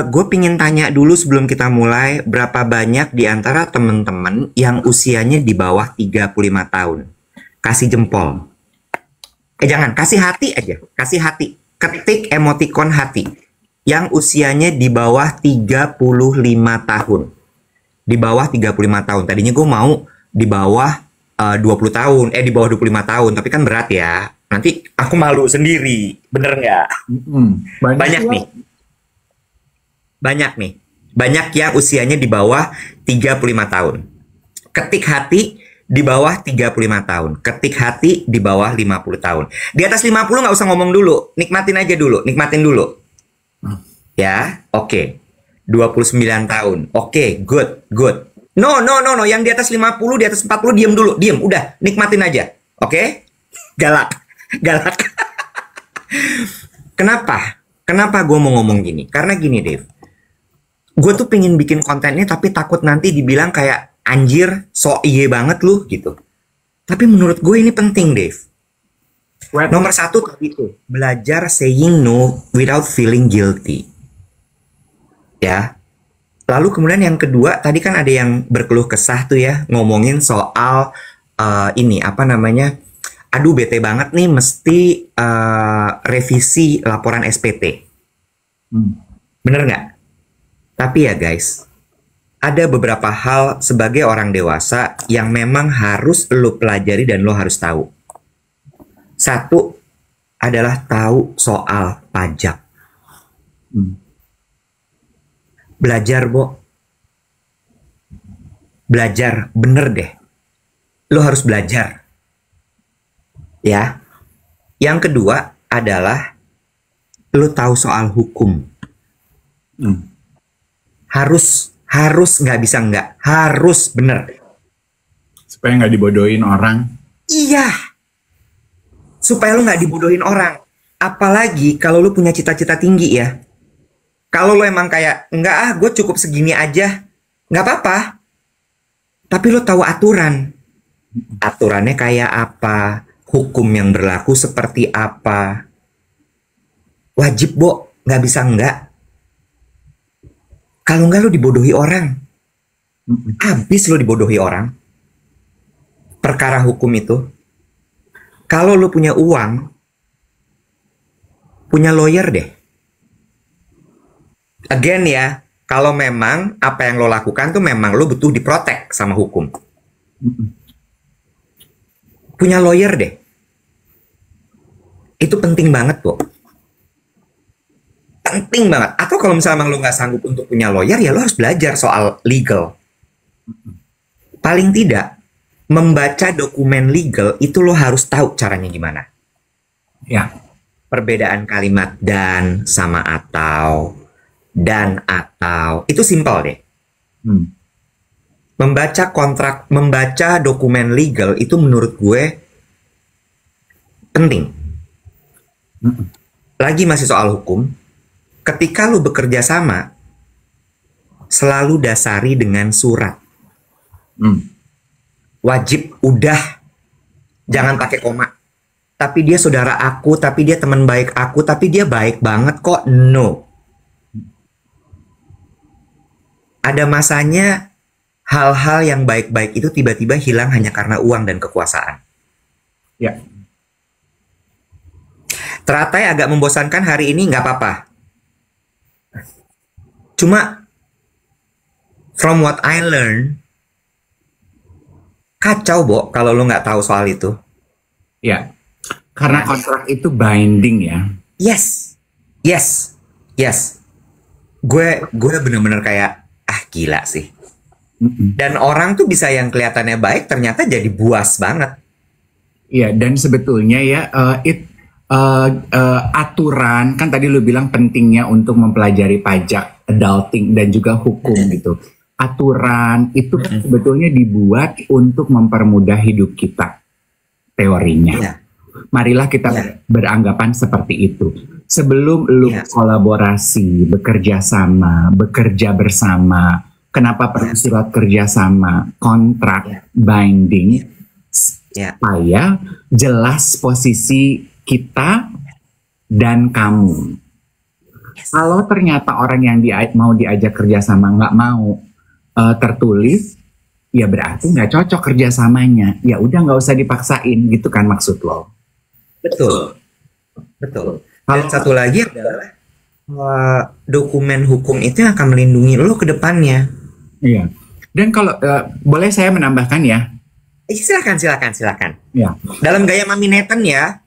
S2: Gue pingin tanya dulu sebelum kita mulai, berapa banyak di antara temen-temen yang usianya di bawah 35 tahun? Kasih jempol. Jangan, kasih hati aja. Kasih hati. Ketik emoticon hati. Yang usianya di bawah 35 tahun. Di bawah 35 tahun. Tadinya gue mau di bawah 20 tahun. Di bawah 25 tahun. Tapi kan berat ya. Nanti aku malu sendiri. Bener nggak? Banyak nih. Banyak yang usianya di bawah 35 tahun. Ketik hati di bawah 35 tahun. Ketik hati di bawah 50 tahun. Di atas 50 nggak usah ngomong dulu. Nikmatin aja dulu. Nikmatin dulu. Ya, oke. 29 tahun. Oke, good. No. Yang di atas 50, di atas 40 diem dulu. Diem, udah. Nikmatin aja. Oke? Galak. Kenapa gue mau ngomong gini? Karena gini, Dave. Gue tuh pengen bikin konten ini tapi takut nanti dibilang kayak anjir, so iye banget lu gitu. Tapi menurut gue ini penting, Dave. Nomor 1 itu belajar saying no without feeling guilty. Ya. Lalu kemudian yang kedua, tadi kan ada yang berkeluh kesah tuh ya, ngomongin soal aduh bete banget nih mesti revisi laporan SPT. Bener nggak? Tapi ya guys, ada beberapa hal sebagai orang dewasa yang memang harus lo pelajari dan lo harus tahu. Satu adalah tahu soal pajak. Belajar, Bo. Belajar, bener deh. Lo harus belajar. Ya. Yang kedua adalah lo tahu soal hukum. Harus nggak bisa nggak. Harus bener.
S1: Supaya nggak dibodohin orang.
S2: Iya. Supaya lo nggak dibodohin orang. Apalagi kalau lo punya cita-cita tinggi ya. Kalau lo emang kayak, enggak gue cukup segini aja. Nggak apa-apa. Tapi lo tahu aturan. Aturannya kayak apa? Hukum yang berlaku seperti apa? Wajib, Bo. Nggak bisa nggak. Kalau nggak lo dibodohi orang. Habis lo dibodohi orang. Perkara hukum itu. Kalau lo punya uang, punya lawyer deh. Again ya, kalau memang apa yang lo lakukan tuh memang lo butuh diprotek sama hukum. Punya lawyer deh. Itu penting banget, Bo. Penting banget. Atau kalau misalnya lo nggak sanggup untuk punya lawyer, ya lo harus belajar soal legal. Paling tidak, membaca dokumen legal itu lo harus tahu caranya gimana.
S1: Ya.
S2: Perbedaan kalimat dan sama atau, dan atau, itu simpel deh. Membaca kontrak, membaca dokumen legal itu menurut gue penting. Lagi masih soal hukum, ketika lu bekerja sama, selalu dasari dengan surat. Wajib udah, jangan pakai koma. Tapi dia saudara aku, tapi dia teman baik aku, tapi dia baik banget kok. No. Ada masanya hal-hal yang baik-baik itu tiba-tiba hilang hanya karena uang dan kekuasaan.
S1: Ya.
S2: Teratai agak membosankan hari ini, nggak apa-apa. Cuma, from what I learn, kacau, Bo, kalau lo nggak tahu soal itu.
S1: Ya. Karena kontrak itu binding ya.
S2: Yes. Yes. Yes. Gue bener-bener kayak, gila sih. Dan orang tuh bisa yang kelihatannya baik, ternyata jadi buas banget.
S1: Iya, dan sebetulnya ya, aturan, kan tadi lu bilang pentingnya untuk mempelajari pajak, adulting, dan juga hukum gitu. Aturan itu kan sebetulnya dibuat untuk mempermudah hidup kita, teorinya. Marilah kita beranggapan seperti itu. Sebelum lu kolaborasi, bekerja sama, bekerja bersama, kenapa perlu surat kerjasama, kontrak, binding, supaya jelas posisi kita dan kamu. Kalau ternyata orang yang mau diajak kerjasama nggak mau tertulis, ya berarti nggak cocok kerjasamanya. Ya udah nggak usah dipaksain, gitu kan maksud lo.
S2: Betul, betul. Dan satu lagi adalah dokumen hukum itu yang akan melindungi lo ke depannya.
S1: Iya. Dan kalau boleh saya menambahkan ya?
S2: Silakan.
S1: Ya.
S2: Dalam gaya Mami Nathan ya.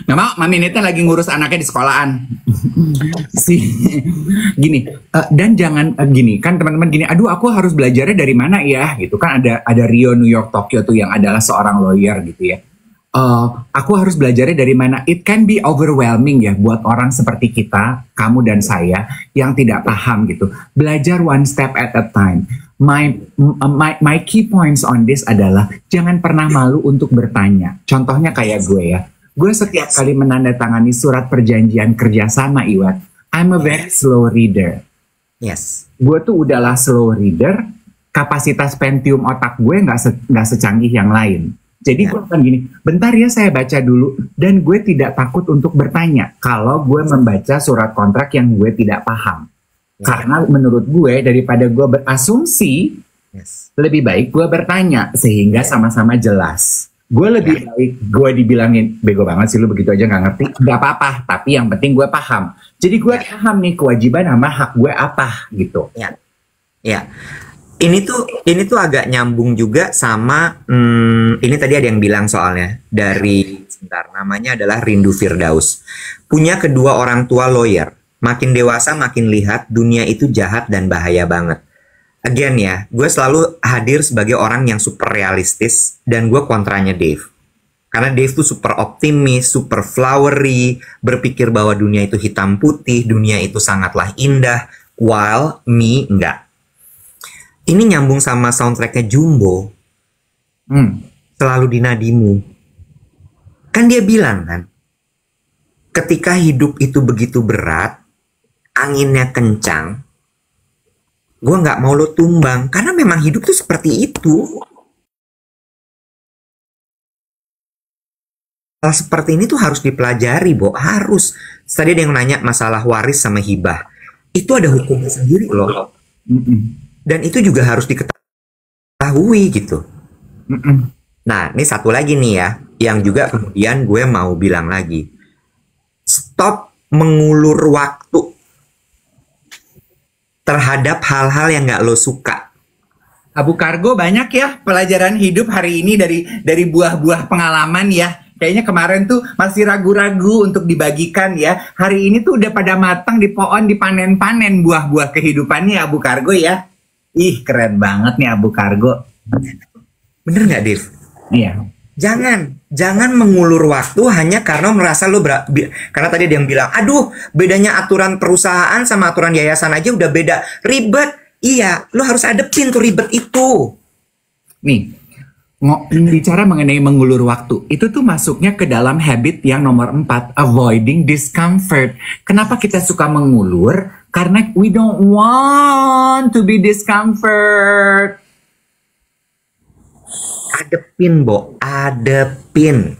S1: Nggak mau, Mami Nathan lagi ngurus anaknya di sekolahan. Gini, dan jangan gini kan teman-teman gini. Aduh, aku harus belajarnya dari mana ya? Gitu kan ada Rio, New York, Tokyo tuh yang adalah seorang lawyer gitu ya. Aku harus belajarnya dari mana? It can be overwhelming ya buat orang seperti kita, kamu dan saya yang tidak paham gitu. Belajar one step at a time. My key points on this adalah jangan pernah malu untuk bertanya. Contohnya kayak gue ya. Gue setiap kali menandatangani surat perjanjian kerjasama, Iwat, I'm a very slow reader.
S2: Yes.
S1: Gue tuh udahlah slow reader. Kapasitas Pentium otak gue nggak secanggih yang lain. Jadi gue akan gini, bentar ya saya baca dulu. Dan gue tidak takut untuk bertanya kalau gue membaca surat kontrak yang gue tidak paham. Karena menurut gue daripada gue berasumsi, lebih baik gue bertanya sehingga sama-sama jelas. Gue lebih baik gue dibilangin bego banget sih lu begitu aja nggak ngerti, nggak apa-apa. Tapi yang penting gue paham. Jadi gue paham nih kewajiban sama hak gue apa gitu.
S2: Ya. Ini tuh agak nyambung juga sama ini tadi ada yang bilang soalnya dari sebentar, namanya adalah Rindu Firdaus. Punya kedua orang tua lawyer. Makin dewasa makin lihat dunia itu jahat dan bahaya banget. Again ya, gue selalu hadir sebagai orang yang super realistis dan gue kontranya Dave. Karena Dave tuh super optimis, super flowery, berpikir bahwa dunia itu hitam putih, dunia itu sangatlah indah, while me enggak. Ini nyambung sama soundtracknya Jumbo. Selalu di nadimu. Kan dia bilang kan, ketika hidup itu begitu berat, anginnya kencang, Gue nggak mau lo tumbang. Karena memang hidup tuh seperti itu. Hal seperti ini tuh harus dipelajari, Bo. Harus. Tadi ada yang nanya masalah waris sama hibah. Itu ada hukumnya sendiri loh. Dan itu juga harus diketahui gitu. Nah, ini satu lagi nih ya. Yang juga kemudian gue mau bilang lagi. Stop mengulur waktu terhadap hal-hal yang gak lo suka.
S1: Abu Kargo, banyak ya pelajaran hidup hari ini dari buah-buah pengalaman ya. Kayaknya kemarin tuh masih ragu-ragu untuk dibagikan ya. Hari ini tuh udah pada matang di pohon, dipanen-panen buah-buah kehidupannya Abu Kargo ya. Ih, keren banget nih Abu Kargo.
S2: Bener gak, Dev?
S1: Iya.
S2: Jangan mengulur waktu hanya karena merasa lo karena tadi ada yang bilang, aduh, bedanya aturan perusahaan sama aturan yayasan aja udah beda, ribet. Iya, lo harus adepin tuh ribet itu.
S1: Nih, bicara mengenai mengulur waktu, itu tuh masuknya ke dalam habit yang nomor 4, avoiding discomfort. Kenapa kita suka mengulur? Karena we don't want to be discomfort.
S2: Adepin, Bo. Adepin.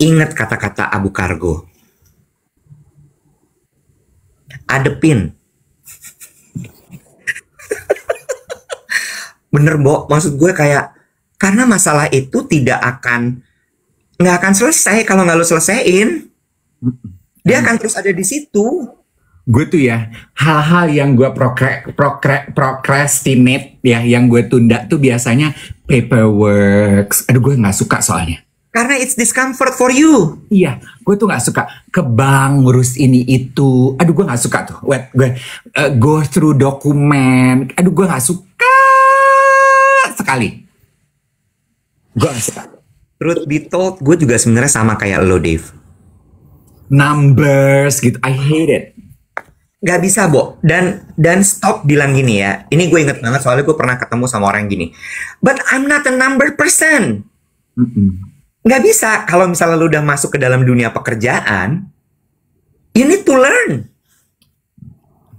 S2: Ingat kata-kata Abu Kargo. Adepin. Bener, Bo. Maksud gue kayak, karena masalah itu nggak akan selesai kalau nggak lo selesaiin. Dia akan terus ada di situ.
S1: Gue tuh ya, hal-hal yang gue procrastinate ya, yang gue tunda tuh biasanya paperwork. Aduh, gue nggak suka soalnya.
S2: Karena it's discomfort for you.
S1: Iya, gue tuh nggak suka ke bank ngurus ini itu. Aduh, gue nggak suka tuh. Gue go through dokumen. Aduh, gue nggak suka sekali. Gue nggak suka.
S2: Truth be told, gue juga sebenarnya sama kayak lo, Dave.
S1: Numbers gitu, I hate it.
S2: Gak bisa, Bo. Dan stop bilang gini ya. Ini gue inget banget soalnya gue pernah ketemu sama orang gini. But I'm not a number person. Gak bisa. Kalau misalnya lu udah masuk ke dalam dunia pekerjaan, you need to learn.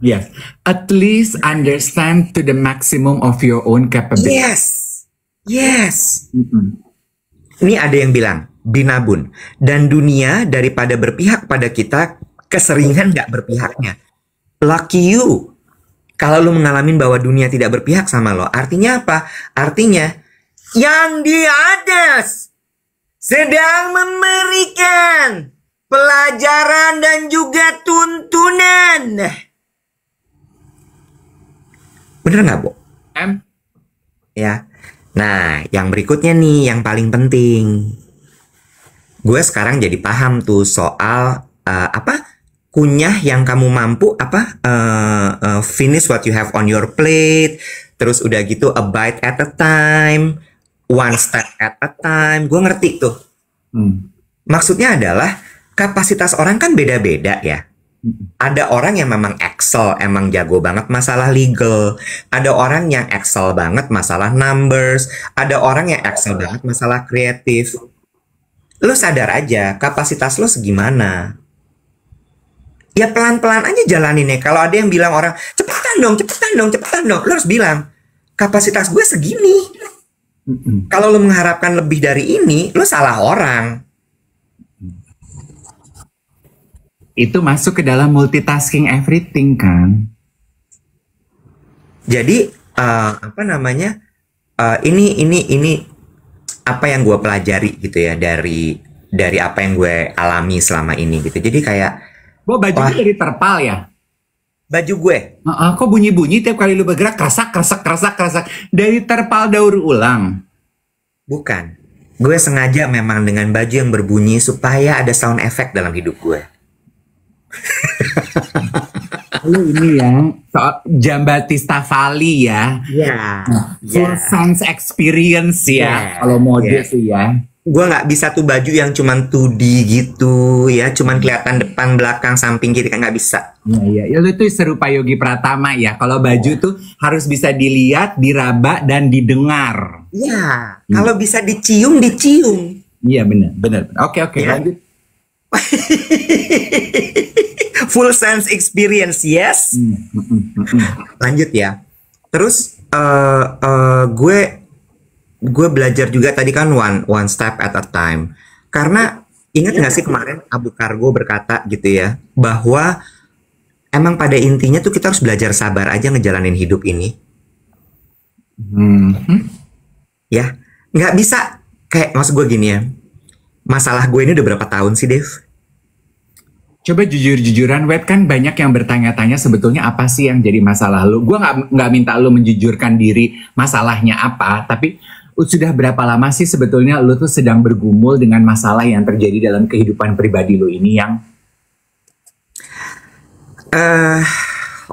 S1: Yes. At least understand to the maximum of your own capability.
S2: Yes. Ini ada yang bilang, Binabun. Dan dunia daripada berpihak pada kita, keseringan gak berpihaknya. Lucky you. Kalau lu mengalami bahwa dunia tidak berpihak sama lo, artinya apa? Artinya yang di atas sedang memberikan pelajaran dan juga tuntunan. Bener nggak, Bo? Ya. Nah, yang berikutnya nih, yang paling penting. Gue sekarang jadi paham tuh soal kunyah yang kamu mampu finish what you have on your plate, terus udah gitu a bite at a time, one step at a time. Gue ngerti tuh. Maksudnya adalah kapasitas orang kan beda-beda ya. Ada orang yang memang excel, emang jago banget masalah legal. Ada orang yang excel banget masalah numbers. Ada orang yang excel banget masalah kreatif. Lo sadar aja kapasitas lo segimana. Ya pelan-pelan aja jalanin ya. Kalau ada yang bilang orang, cepetan dong. Lo harus bilang, kapasitas gue segini. Kalau lo mengharapkan lebih dari ini, lo salah orang.
S1: Itu masuk ke dalam multitasking everything kan.
S2: Jadi, ini apa yang gue pelajari gitu ya, dari apa yang gue alami selama ini gitu. Jadi kayak,
S1: Bo, baju dari terpal ya?
S2: Baju gue?
S1: Kok bunyi-bunyi tiap kali lu bergerak, krasak. Dari terpal daur ulang?
S2: Bukan. Gue sengaja memang dengan baju yang berbunyi supaya ada sound effect dalam hidup gue.
S1: Lu ini yang soal Giambattista Valli ya?
S2: Iya.
S1: Full sense experience ya, kalau mode tuh ya.
S2: Gue nggak bisa tuh baju yang cuman 2D gitu ya, cuman kelihatan depan, belakang, samping, kiri, kan nggak bisa.
S1: Iya. Lu tuh serupa Yogi Pratama ya. Kalau baju tuh harus bisa dilihat, diraba, dan didengar.
S2: Iya. Kalau bisa dicium.
S1: Iya benar. Oke,
S2: ya.
S1: lanjut.
S2: Full sense experience, yes. Lanjut ya. Terus gue belajar juga tadi kan one step at a time. Karena ingat nggak sih kemarin Abu Kargo berkata gitu ya, bahwa emang pada intinya tuh kita harus belajar sabar aja ngejalanin hidup ini. Ya, nggak bisa kayak, maksud gue gini ya. Masalah gue ini udah berapa tahun sih, Dev?
S1: Coba jujur-jujuran, Wet, kan banyak yang bertanya-tanya sebetulnya apa sih yang jadi masalah lu. Gue nggak minta lu menjujurkan diri masalahnya apa, tapi sudah berapa lama sih sebetulnya lu tuh sedang bergumul dengan masalah yang terjadi dalam kehidupan pribadi lu ini yang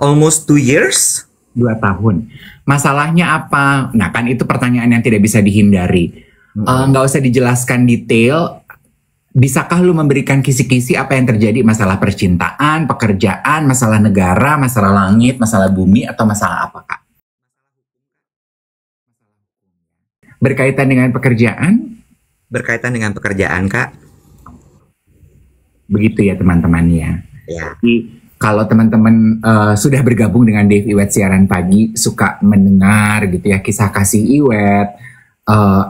S2: Almost 2 years.
S1: 2 tahun. Masalahnya apa? Nah kan itu pertanyaan yang tidak bisa dihindari. Nggak usah dijelaskan detail. Bisakah lu memberikan kisi-kisi apa yang terjadi? Masalah percintaan, pekerjaan, masalah negara, masalah langit, masalah bumi, atau masalah apa, Kak? Berkaitan dengan pekerjaan?
S2: Berkaitan dengan pekerjaan, Kak.
S1: Begitu ya teman-teman ya.
S2: Ya.
S1: Jadi kalau teman-teman sudah bergabung dengan Dave Iwet Siaran Pagi, suka mendengar gitu ya kisah kasih Iwet,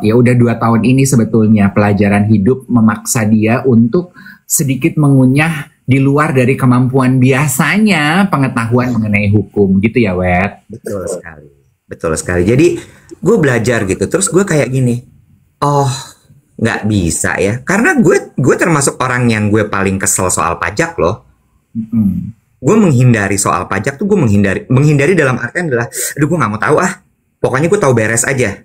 S1: ya udah 2 tahun ini sebetulnya pelajaran hidup memaksa dia untuk sedikit mengunyah di luar dari kemampuan biasanya pengetahuan mengenai hukum gitu ya, Wet.
S2: Betul sekali. Betul sekali. Jadi gue belajar gitu. Terus gue kayak gini, oh nggak bisa ya. Karena gue termasuk orang yang gue paling kesel soal pajak loh. Gue menghindari soal pajak tuh, gue menghindari dalam artian adalah, aduh gue nggak mau tahu ah. Pokoknya gue tahu beres aja.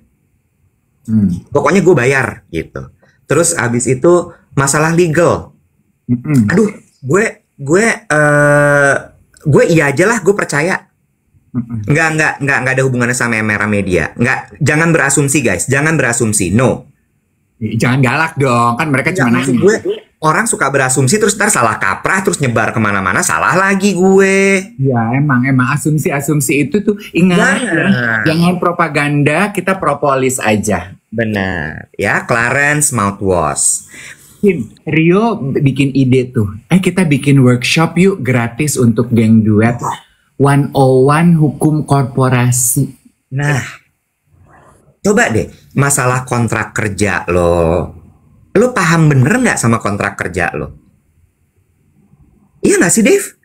S2: Pokoknya gue bayar gitu. Terus abis itu masalah legal. Aduh, gue iya aja lah, gue percaya. Nggak ada hubungannya sama Emera Media. Jangan berasumsi guys, jangan berasumsi. No.
S1: Jangan galak dong, kan mereka cuma nanya.
S2: Orang suka berasumsi terus ntar salah kaprah terus nyebar kemana-mana, salah lagi gue.
S1: Ya emang asumsi-asumsi itu tuh ingat ya, jangan propaganda, kita propolis aja.
S2: Benar ya, Clarence mouthwash.
S1: Rio bikin ide tuh, kita bikin workshop yuk gratis untuk geng duet 101 hukum korporasi.
S2: Nah, coba deh masalah kontrak kerja lo paham bener nggak sama kontrak kerja lo? Iya nggak sih, Dev?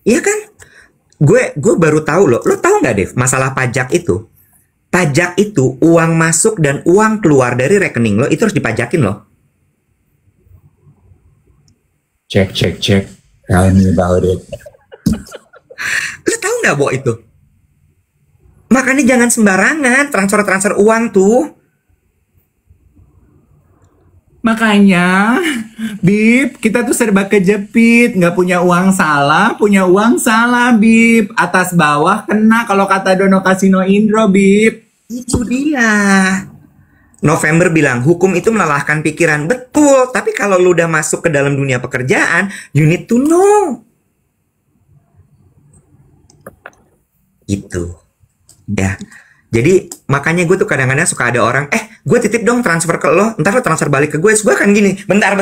S2: Iya kan? Gue baru tahu lo tahu nggak, Dev? Masalah pajak itu uang masuk dan uang keluar dari rekening lo itu harus dipajakin lo.
S1: Cek. Tell me about it.
S2: Lo tahu nggak, Bo, itu? Makanya jangan sembarangan transfer uang tuh.
S1: Makanya, Bib, kita tuh serba kejepit, nggak punya uang salah, Bib. Atas bawah kena kalau kata Dono Kasino Indro, Bib.
S2: Itu dia. November bilang, hukum itu melelahkan pikiran. Betul, tapi kalau lu udah masuk ke dalam dunia pekerjaan, you need to know. Gitu. Ya. Jadi makanya gue tuh kadang-kadang suka ada orang, gue titip dong transfer ke lo, ntar lo transfer balik ke gue. Gue kan gini, bentar.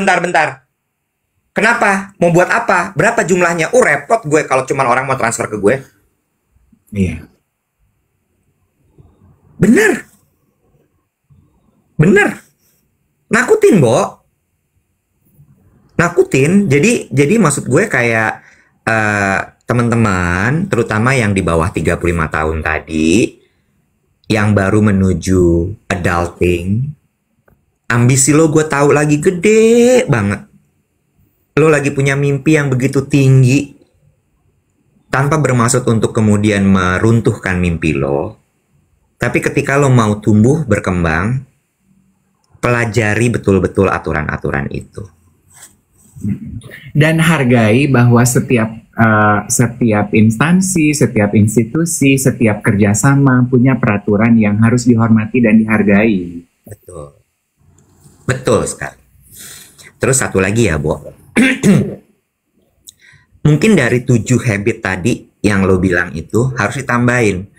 S2: Kenapa? Mau buat apa? Berapa jumlahnya? Repot gue kalau cuma orang mau transfer ke gue.
S1: Iya.
S2: Bener. Nakutin, Bo. Nakutin. Jadi maksud gue kayak teman-teman, terutama yang di bawah 35 tahun tadi, yang baru menuju adulting, ambisi lo gue tahu lagi gede banget. Lo lagi punya mimpi yang begitu tinggi, tanpa bermaksud untuk kemudian meruntuhkan mimpi lo. Tapi ketika lo mau tumbuh, berkembang, pelajari betul-betul aturan-aturan itu.
S1: Dan hargai bahwa setiap instansi, setiap institusi, setiap kerjasama punya peraturan yang harus dihormati dan dihargai.
S2: Betul sekali. Terus satu lagi ya, Bo. Mungkin dari 7 habit tadi yang lo bilang itu harus ditambahin.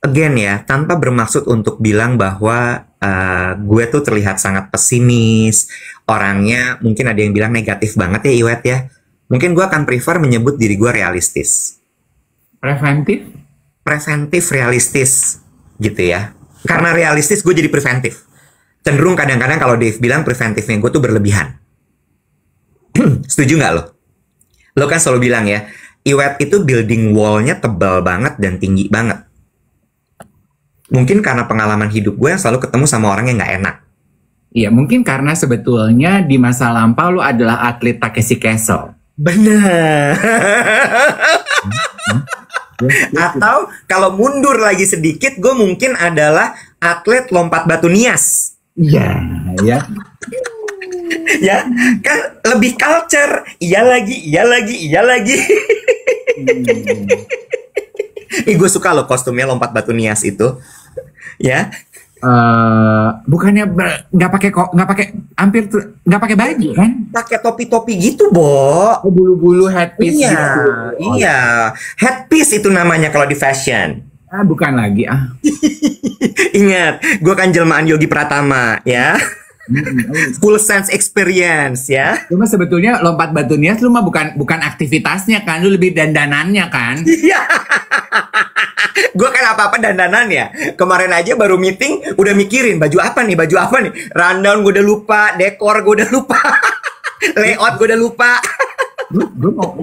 S2: Again ya, tanpa bermaksud untuk bilang bahwa gue tuh terlihat sangat pesimis. Orangnya mungkin ada yang bilang negatif banget ya, Iwet ya. Mungkin gue akan prefer menyebut diri gue realistis.
S1: Preventif?
S2: Preventif realistis gitu ya. Karena realistis gue jadi preventif. Cenderung kadang-kadang kalau Dave bilang preventifnya gue tuh berlebihan. Setuju nggak lo? Lo kan selalu bilang ya, Iwet itu building wall-nya tebal banget dan tinggi banget. Mungkin karena pengalaman hidup gue yang selalu ketemu sama orang yang nggak enak.
S1: Iya, mungkin karena sebetulnya di masa lampau lu adalah atlet Takeshi Castle.
S2: Benar. Atau kalau mundur lagi sedikit, gue mungkin adalah atlet lompat batu nias.
S1: Iya, ya.
S2: Ya, kan lebih culture. Iya lagi, iya lagi, iya lagi. Gue suka loh kostumnya lompat batu nias itu. Ya.
S1: Bukannya nggak pakai hampir nggak pakai baju kan?
S2: Pakai topi-topi gitu, Bo.
S1: Bulu-bulu headpiece
S2: Iya,
S1: gitu.
S2: iya. Headpiece itu namanya kalau di fashion.
S1: Bukan lagi
S2: Ingat, gue kan jelmaan Yogi Pratama, ya. Full sense experience, ya.
S1: Cuma sebetulnya lompat batu nias lu mah bukan aktivitasnya kan, lu lebih dandanannya kan?
S2: Iya. Gue kan apa-apa dandanan ya. Kemarin aja baru meeting udah mikirin baju apa nih, rundown gue udah lupa, dekor gue udah lupa. Layout gue udah lupa.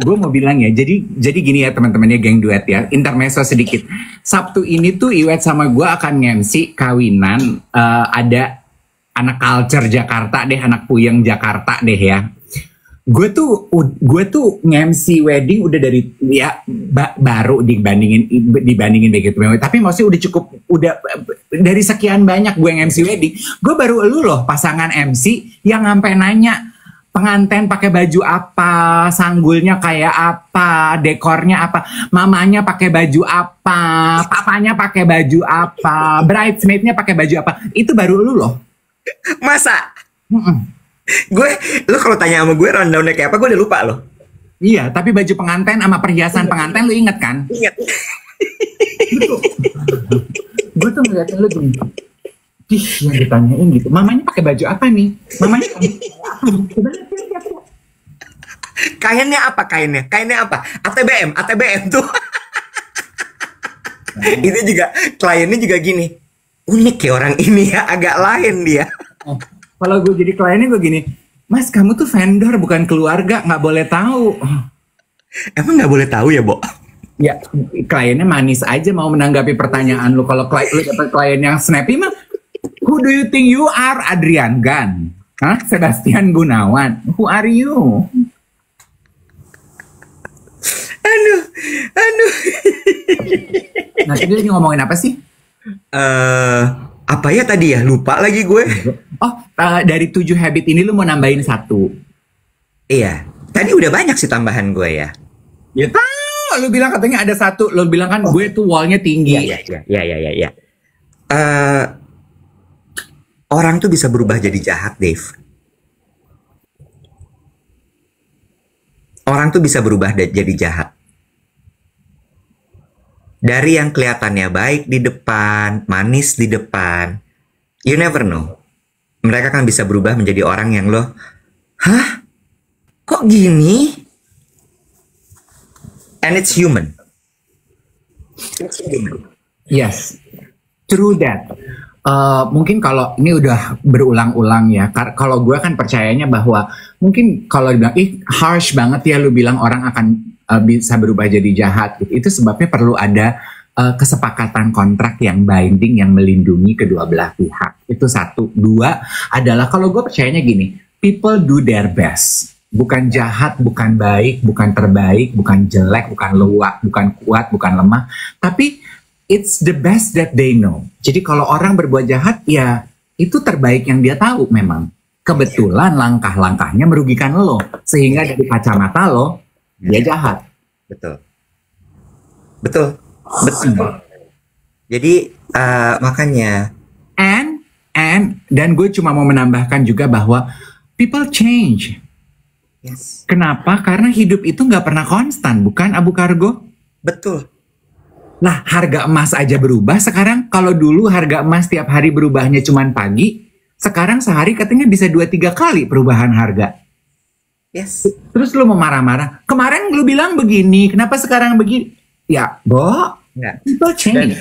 S1: Gue mau bilang ya, jadi gini ya teman-temannya geng duet ya, intermezzo sedikit. Sabtu ini tuh Iwet sama gue akan nge-MC kawinan, ada anak culture Jakarta deh, anak puyeng Jakarta deh ya. Gue tuh nge-MC wedding udah dari ya baru dibandingin begitu, tapi maksudnya udah cukup, udah dari sekian banyak gue nge-MC wedding, gue baru elu loh pasangan MC yang sampai nanya pengantin pakai baju apa, sanggulnya kayak apa, dekornya apa, mamanya pakai baju apa, papanya pakai baju apa, bridesmaidnya pakai baju apa, itu baru elu loh.
S2: Masa? Lu kalau tanya sama gue rundownnya kayak apa, gue udah lupa loh.
S1: Iya, tapi baju pengantin sama perhiasan pengantin lu inget kan?
S2: Ingat.
S1: Gue tuh ngeliatin lu gini, yang ditanyain gitu, mamanya pakai baju apa nih? Mamanya
S2: kainnya apa? Kainnya apa? ATBM tuh. Itu juga kliennya juga gini, unik ya orang ini ya, agak lain dia.
S1: Kalau gue jadi kliennya gue gini, Mas kamu tuh vendor bukan keluarga, nggak boleh tahu.
S2: Emang nggak boleh tahu ya, Bo?
S1: Ya kliennya manis aja mau menanggapi pertanyaan lu. Kalau lu dapat klien yang snappy mah, who do you think you are, Adrian Gan? Hah? Sebastian Gunawan? Who are you?
S2: Aduh.
S1: Nah tadi lagi ngomongin apa sih?
S2: Apa ya tadi ya? Lupa lagi gue.
S1: Dari 7 habit ini lu mau nambahin 1.
S2: Iya. Tadi udah banyak sih tambahan gue ya.
S1: Ya tahu, lu bilang katanya ada 1. Lu bilang kan gue tuh wallnya tinggi.
S2: Iya. Orang tuh bisa berubah jadi jahat, Dave. Orang tuh bisa berubah jadi jahat. Dari yang kelihatannya baik di depan, manis di depan, you never know. Mereka kan bisa berubah menjadi orang yang lo, hah? Kok gini? And it's human.
S1: Yes, true that. Mungkin kalau ini udah berulang-ulang ya. Kalau gue kan percayanya bahwa mungkin kalau dibilang harsh banget ya, lu bilang orang akan bisa berubah jadi jahat. Itu sebabnya perlu ada kesepakatan kontrak yang binding yang melindungi kedua belah pihak. Itu 1. 2 adalah kalau gue percayanya gini, people do their best. Bukan jahat, bukan baik, bukan terbaik, bukan jelek, bukan luak, bukan kuat, bukan lemah. Tapi it's the best that they know. Jadi kalau orang berbuat jahat, ya itu terbaik yang dia tahu memang. Kebetulan langkah-langkahnya merugikan lo. Sehingga dari kacamata lo, dia jahat.
S2: Betul. Jadi makanya. Dan
S1: gue cuma mau menambahkan juga bahwa people change.
S2: Yes.
S1: Kenapa? Karena hidup itu nggak pernah konstan, bukan Abu Kargo?
S2: Betul.
S1: Lah harga emas aja berubah sekarang. Kalau dulu harga emas tiap hari berubahnya cuma pagi, sekarang sehari katanya bisa 2-3 kali perubahan harga.
S2: Yes.
S1: Terus lu mau marah-marah. Kemarin lu bilang begini, kenapa sekarang begini? Ya, Bo,
S2: Nggak.
S1: people change.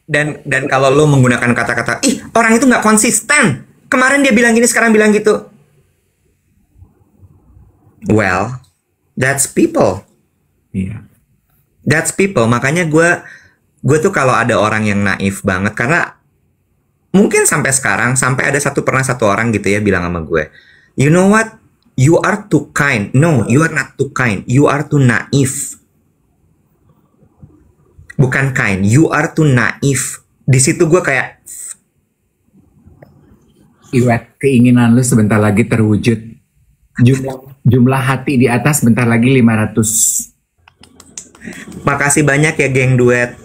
S2: Dan kalau lo menggunakan kata-kata, ih orang itu nggak konsisten. Kemarin dia bilang gini, sekarang bilang gitu. Well, that's people.
S1: Iya.
S2: That's people. Makanya gue tuh kalau ada orang yang naif banget, karena mungkin sampai sekarang, sampai ada pernah satu orang gitu ya bilang sama gue, you know what? You are too kind. No, you are not too kind. You are too naif. Bukan kind. You are too naif. Di situ gue kayak,
S1: Iwet, keinginan lu sebentar lagi terwujud. Jumlah hati di atas bentar lagi 500.
S2: makasih banyak ya geng duet.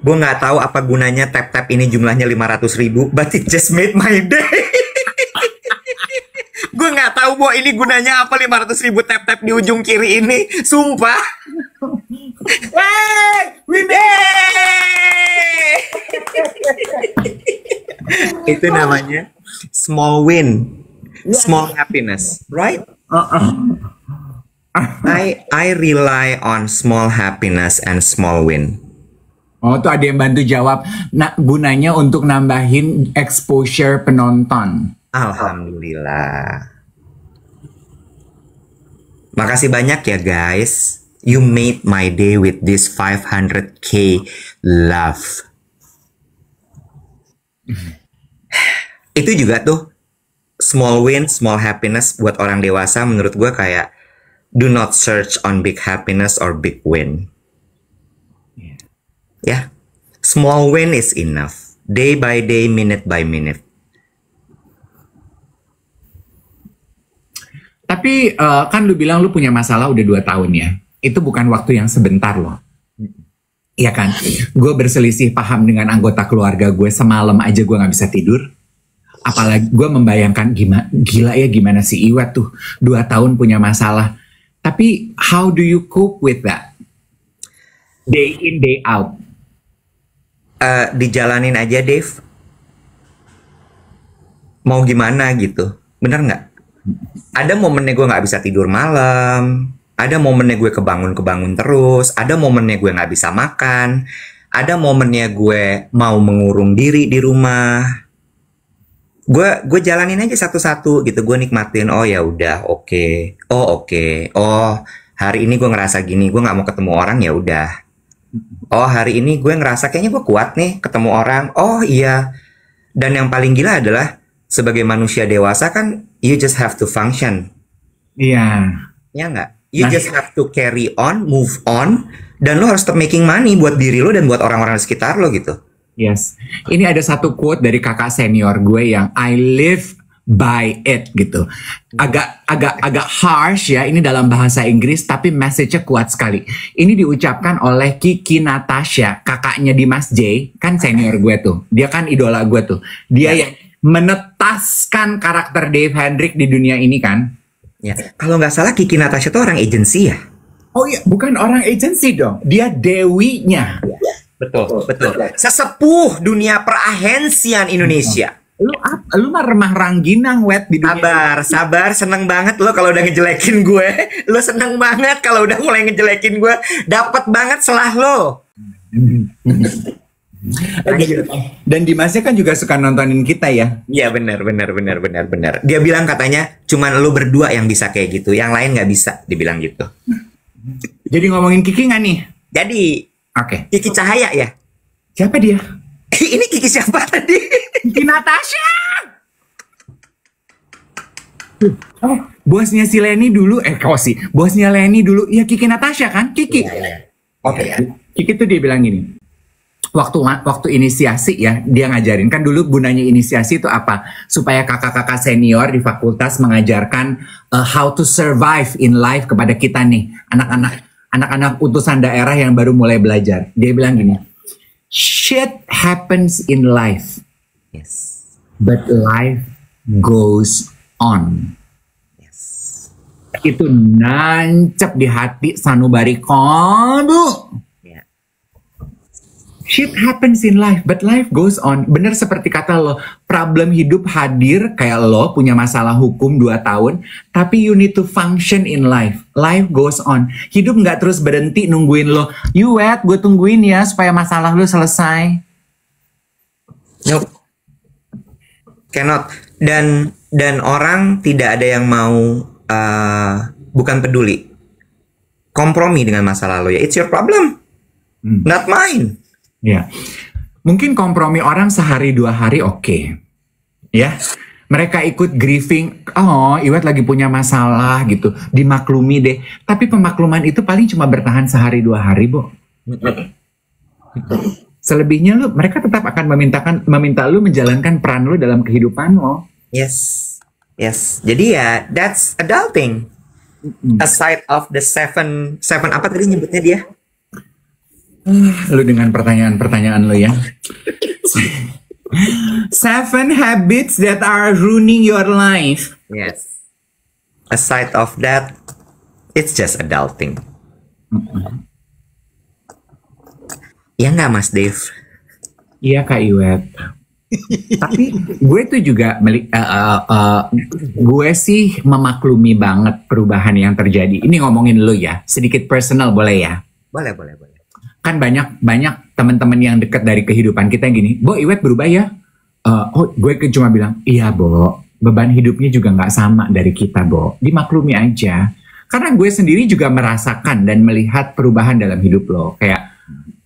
S2: Gue nggak tahu apa gunanya tap-tap ini jumlahnya 500.000, but it just made my day. Gue nggak tahu bahwa ini gunanya apa 500.000 tap-tap di ujung kiri ini. Sumpah.
S1: Hey, we
S2: Itu namanya small win, small happiness, right? I rely on small happiness and small win.
S1: Oh, tuh ada yang bantu jawab. Nah, gunanya untuk nambahin exposure penonton.
S2: Alhamdulillah. Makasih banyak ya guys. You made my day with this 500k love. Itu juga tuh small win, small happiness buat orang dewasa menurut gue kayak do not search on big happiness or big win. Ya, small win is enough. Day by day, minute by minute.
S1: Tapi kan lu bilang lu punya masalah udah 2 tahun ya. Itu bukan waktu yang sebentar loh. Iya kan? Gue berselisih paham dengan anggota keluarga gue, semalam aja gue gak bisa tidur. Apalagi gue membayangkan gila ya gimana si Iwet tuh 2 tahun punya masalah. Tapi how do you cope with that? Day in, day out.
S2: Dijalanin aja Dave. Mau gimana gitu. Bener nggak? Ada momennya gue nggak bisa tidur malam. Ada momennya gue kebangun terus. Ada momennya gue nggak bisa makan. Ada momennya gue mau mengurung diri di rumah. Gue jalanin aja satu-satu gitu. Gue nikmatin. Oh ya udah, oke. Oh oke. Oh hari ini gue ngerasa gini. Gue nggak mau ketemu orang, ya udah. Oh hari ini gue ngerasa kayaknya gue kuat nih ketemu orang. Oh iya. Dan yang paling gila adalah sebagai manusia dewasa kan you just have to function.
S1: Iya.
S2: Ya nggak? You just have to carry on, move on. Dan lo harus tetap making money buat diri lo dan buat orang-orang di sekitar lo gitu.
S1: Yes. Ini ada satu quote dari kakak senior gue yang I live by it gitu. Agak harsh ya ini dalam bahasa Inggris, tapi message-nya kuat sekali. Ini diucapkan oleh Kiki Natasha, kakaknya Dimas J, kan senior gue tuh. Dia kan idola gue tuh. Dia yang menetaskan karakter Dave Hendrik di dunia ini kan.
S2: Ya, kalau nggak salah Kiki Natasha tuh orang agensi ya?
S1: Oh iya, bukan orang agensi dong. Dia dewinya.
S2: Betul. Sesepuh dunia perahensian Indonesia.
S1: Lu mah remah rangginang wet di dunia.
S2: Sabar, seneng banget lo kalau udah ngejelekin gue. Lo seneng banget kalau udah mulai ngejelekin gue. Dapat banget selah lo.
S1: Dan Dimasnya kan juga suka nontonin kita ya.
S2: Iya benar. Dia bilang katanya cuman lo berdua yang bisa kayak gitu. Yang lain nggak bisa, dibilang gitu.
S1: Jadi ngomongin Kiki nggak nih?
S2: Jadi,
S1: Oke.
S2: Kiki Cahaya ya?
S1: Siapa dia?
S2: Ini Kiki siapa tadi?
S1: Kiki Natasha. Oh, bosnya si Lenny dulu, bosnya Lenny dulu, ya Kiki Natasha kan? Kiki. Oke. Kiki tuh dia bilang gini. Waktu inisiasi ya, dia ngajarin kan dulu gunanya inisiasi itu apa? Supaya kakak-kakak senior di fakultas mengajarkan how to survive in life kepada kita nih, anak-anak utusan daerah yang baru mulai belajar. Dia bilang gini. Shit happens in life.
S2: Yes.
S1: But life goes on.
S2: Yes.
S1: Itu nancep di hati sanubari kodu.
S2: Yeah.
S1: Shit happens in life, but life goes on. Bener seperti kata lo, problem hidup hadir kayak lo punya masalah hukum 2 tahun, tapi you need to function in life. Life goes on. Hidup nggak terus berhenti nungguin lo. You wait, gue tungguin ya supaya masalah lo selesai.
S2: Nope. Cannot. Dan orang tidak ada yang mau bukan peduli kompromi dengan masa lalu ya. It's your problem, not mine.
S1: Ya, mungkin kompromi orang sehari 2 hari oke. Ya, mereka ikut grieving. Oh, Iwet lagi punya masalah gitu, dimaklumi deh. Tapi pemakluman itu paling cuma bertahan sehari 2 hari, Bo. Selebihnya mereka tetap akan meminta lu menjalankan peran lu dalam kehidupan lo.
S2: Yes. Jadi ya, that's adulting. Aside of the seven apa tadi nyebutnya dia?
S1: Lu dengan pertanyaan-pertanyaan lu ya. 7 habits that are ruining your life.
S2: Yes. Aside of that, it's just adulting. Ya nggak Mas Dave?
S1: Iya Kak Iwet. Tapi gue tuh juga gue sih memaklumi banget perubahan yang terjadi. Ini ngomongin lu ya, sedikit personal boleh ya?
S2: Boleh.
S1: Kan banyak teman-teman yang dekat dari kehidupan kita yang gini, Bo Iwet berubah ya? Gue cuma bilang, iya Bo, beban hidupnya juga nggak sama dari kita Bo, dimaklumi aja. Karena gue sendiri juga merasakan dan melihat perubahan dalam hidup lo. Kayak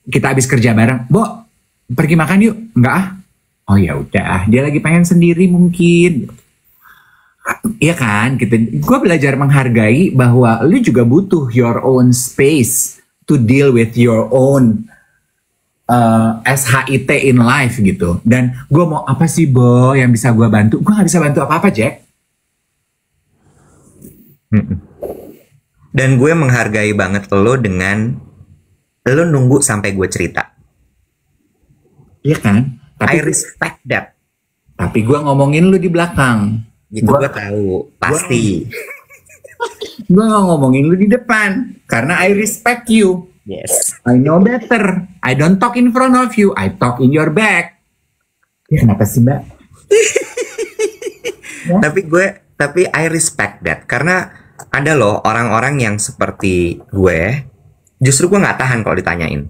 S1: kita habis kerja bareng, Bo pergi makan yuk? Enggak ah? Oh ya udah, dia lagi pengen sendiri mungkin. Iya kan, gue belajar menghargai bahwa lu juga butuh your own space to deal with your own SHIT in life gitu. Dan gue mau apa sih Bo yang bisa gue bantu? Gue gak bisa bantu apa-apa Jack.
S2: Dan gue menghargai banget lo dengan lo nunggu sampai gue cerita.
S1: Iya kan?
S2: I respect that.
S1: Tapi gue ngomongin lu di belakang.
S2: Gitu gue tahu, pasti.
S1: Gue gak ngomongin lu di depan. Karena I respect you.
S2: Yes.
S1: I know better. I don't talk in front of you. I talk in your back. Ya kenapa sih Mbak? Ya?
S2: Tapi I respect that. Karena ada loh orang-orang yang seperti gue. Justru gue gak tahan kalau ditanyain.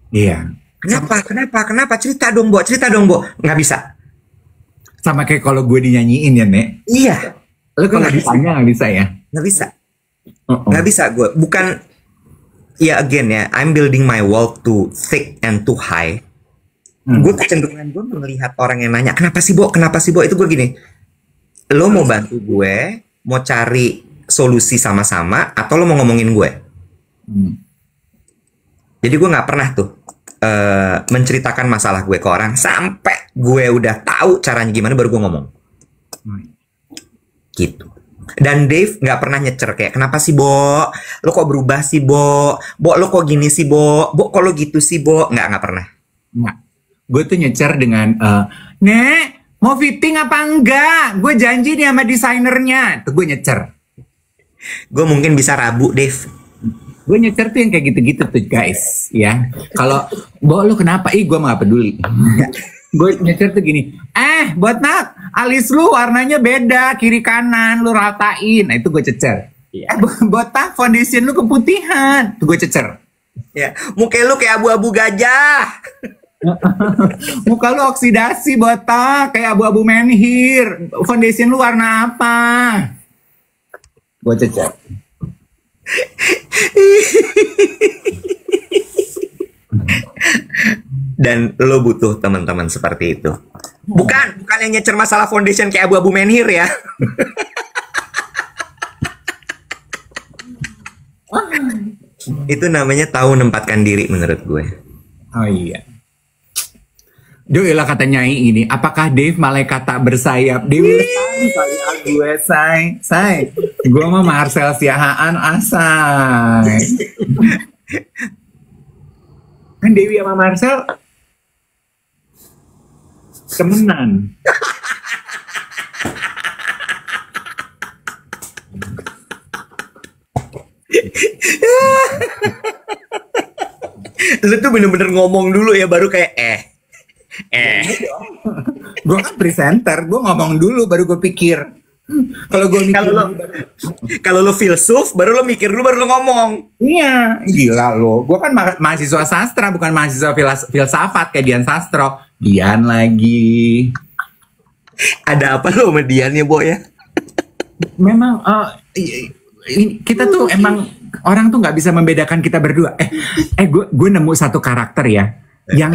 S1: Iya.
S2: Kenapa? Cerita dong, Bo. Nggak bisa.
S1: Sama kayak kalau gue dinyanyiin ya, Nek.
S2: Iya.
S1: Lu kalau ditanya nggak bisa ya?
S2: Nggak bisa. Nggak bisa gue. Bukan, ya again ya, I'm building my wall too thick and too high. Gue kecenderungan gue melihat orang yang nanya, kenapa sih, Bo? Itu gue gini, lo mau bantu gue, mau cari solusi sama-sama, atau lo mau ngomongin gue? Jadi gue nggak pernah tuh menceritakan masalah gue ke orang sampai gue udah tahu caranya gimana baru gue ngomong. Gitu. Dan Dave nggak pernah nyecer kayak kenapa sih Bo? Lo kok berubah sih Bo? Bo lo kok gini sih Bo? Bo kok lo gitu sih Bo? Nggak pernah.
S1: Nggak. Gue tuh nyecer dengan Nek mau fitting apa enggak? Gue janji nih sama desainernya. Tuh gue nyecer.
S2: Gue mungkin bisa rabu Dave.
S1: Gue nyecer tuh yang kayak gitu-gitu tuh guys ya. Kalau Bo lu kenapa? Gue mah gak peduli. Gue nyecer tuh gini, Botak, alis lu warnanya beda kiri kanan, lu ratain. Nah itu gue cecer. Botak, foundation lu keputihan. Tuh gue cecer.
S2: Ya, muka lu kayak abu-abu gajah.
S1: Muka lu oksidasi Botak, kayak abu-abu menhir. Foundation lu warna apa? Gue cecer.
S2: Dan lo butuh teman-teman seperti itu. Bukan yang nyecer masalah foundation kayak abu-abu menhir ya. Itu namanya tahu menempatkan diri menurut gue.
S1: Oh iya. Doilah kata Nyai ini, apakah Dave malaikat tak bersayap? Dewi gue say. Gue mah Marcel Siahaan asay. Kan Dewi sama Marcel temenan.
S2: Lu tuh bener-bener ngomong dulu ya baru kayak
S1: Gue kan presenter, gue ngomong dulu baru gue pikir. Kalau gue mikir
S2: Kalau lo kalau lo filsuf, baru lo mikir dulu, baru lo ngomong.
S1: iya, gila lo. Gue kan mahasiswa sastra, bukan mahasiswa filsafat kayak Dian Sastro. Dian lagi.
S2: Ada apa lo sama Dian ya, Bo ya?
S1: Memang kita tuh emang orang tuh nggak bisa membedakan kita berdua. Gue nemu satu karakter ya, yang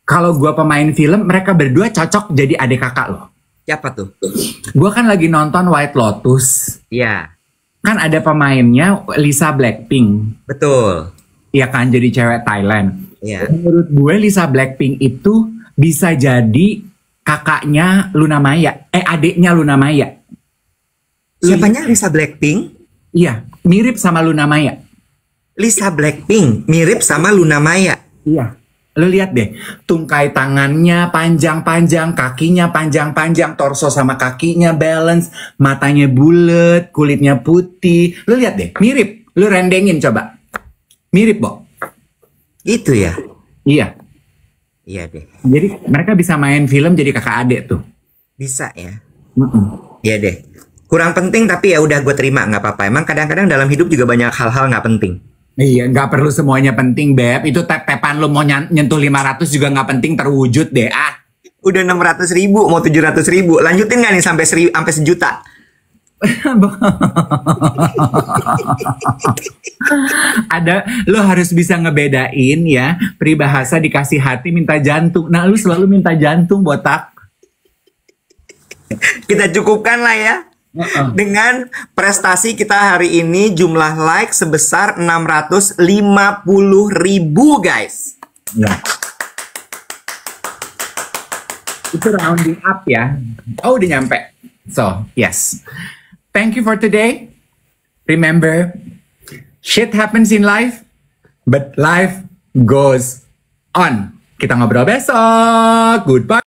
S1: kalau gue pemain film, mereka berdua cocok jadi adik kakak lo.
S2: Siapa tuh?
S1: Gue kan lagi nonton White Lotus.
S2: Iya,
S1: Kan ada pemainnya Lisa Blackpink.
S2: betul.
S1: Ya kan, jadi cewek Thailand.
S2: Iya.
S1: Menurut gue Lisa Blackpink itu bisa jadi kakaknya Luna Maya. Adiknya Luna Maya.
S2: Siapanya Lisa Blackpink?
S1: Iya, mirip sama Luna Maya.
S2: Lisa Blackpink mirip sama Luna Maya.
S1: Iya. Lo lihat deh, tungkai tangannya panjang-panjang, kakinya panjang-panjang, torso sama kakinya balance, matanya bulat, kulitnya putih. Lo lihat deh, mirip. Lo rendengin coba. Mirip, Bo.
S2: Itu ya?
S1: Iya.
S2: Iya deh.
S1: Jadi mereka bisa main film jadi kakak adik tuh.
S2: Bisa ya?
S1: Mm-mm.
S2: Iya deh. Kurang penting tapi ya udah gue terima, nggak apa-apa. Emang kadang-kadang dalam hidup juga banyak hal-hal nggak penting.
S1: Iya, nggak perlu semuanya penting, Beb. Itu tap-tapan lo mau nyentuh 500 juga nggak penting terwujud deh.
S2: Udah 600.000, mau 700.000. Lanjutin nggak nih sampai sampai sejuta?
S1: Lo harus bisa ngebedain ya, peribahasa dikasih hati minta jantung. Nah, lo selalu minta jantung, botak.
S2: Kita cukupkan lah ya. Dengan prestasi kita hari ini, jumlah like sebesar 650.000 guys.
S1: Ya. Itu rounding up ya. Oh, udah nyampe. So, yes. Thank you for today. Remember, shit happens in life, but life goes on. Kita ngobrol besok. Goodbye.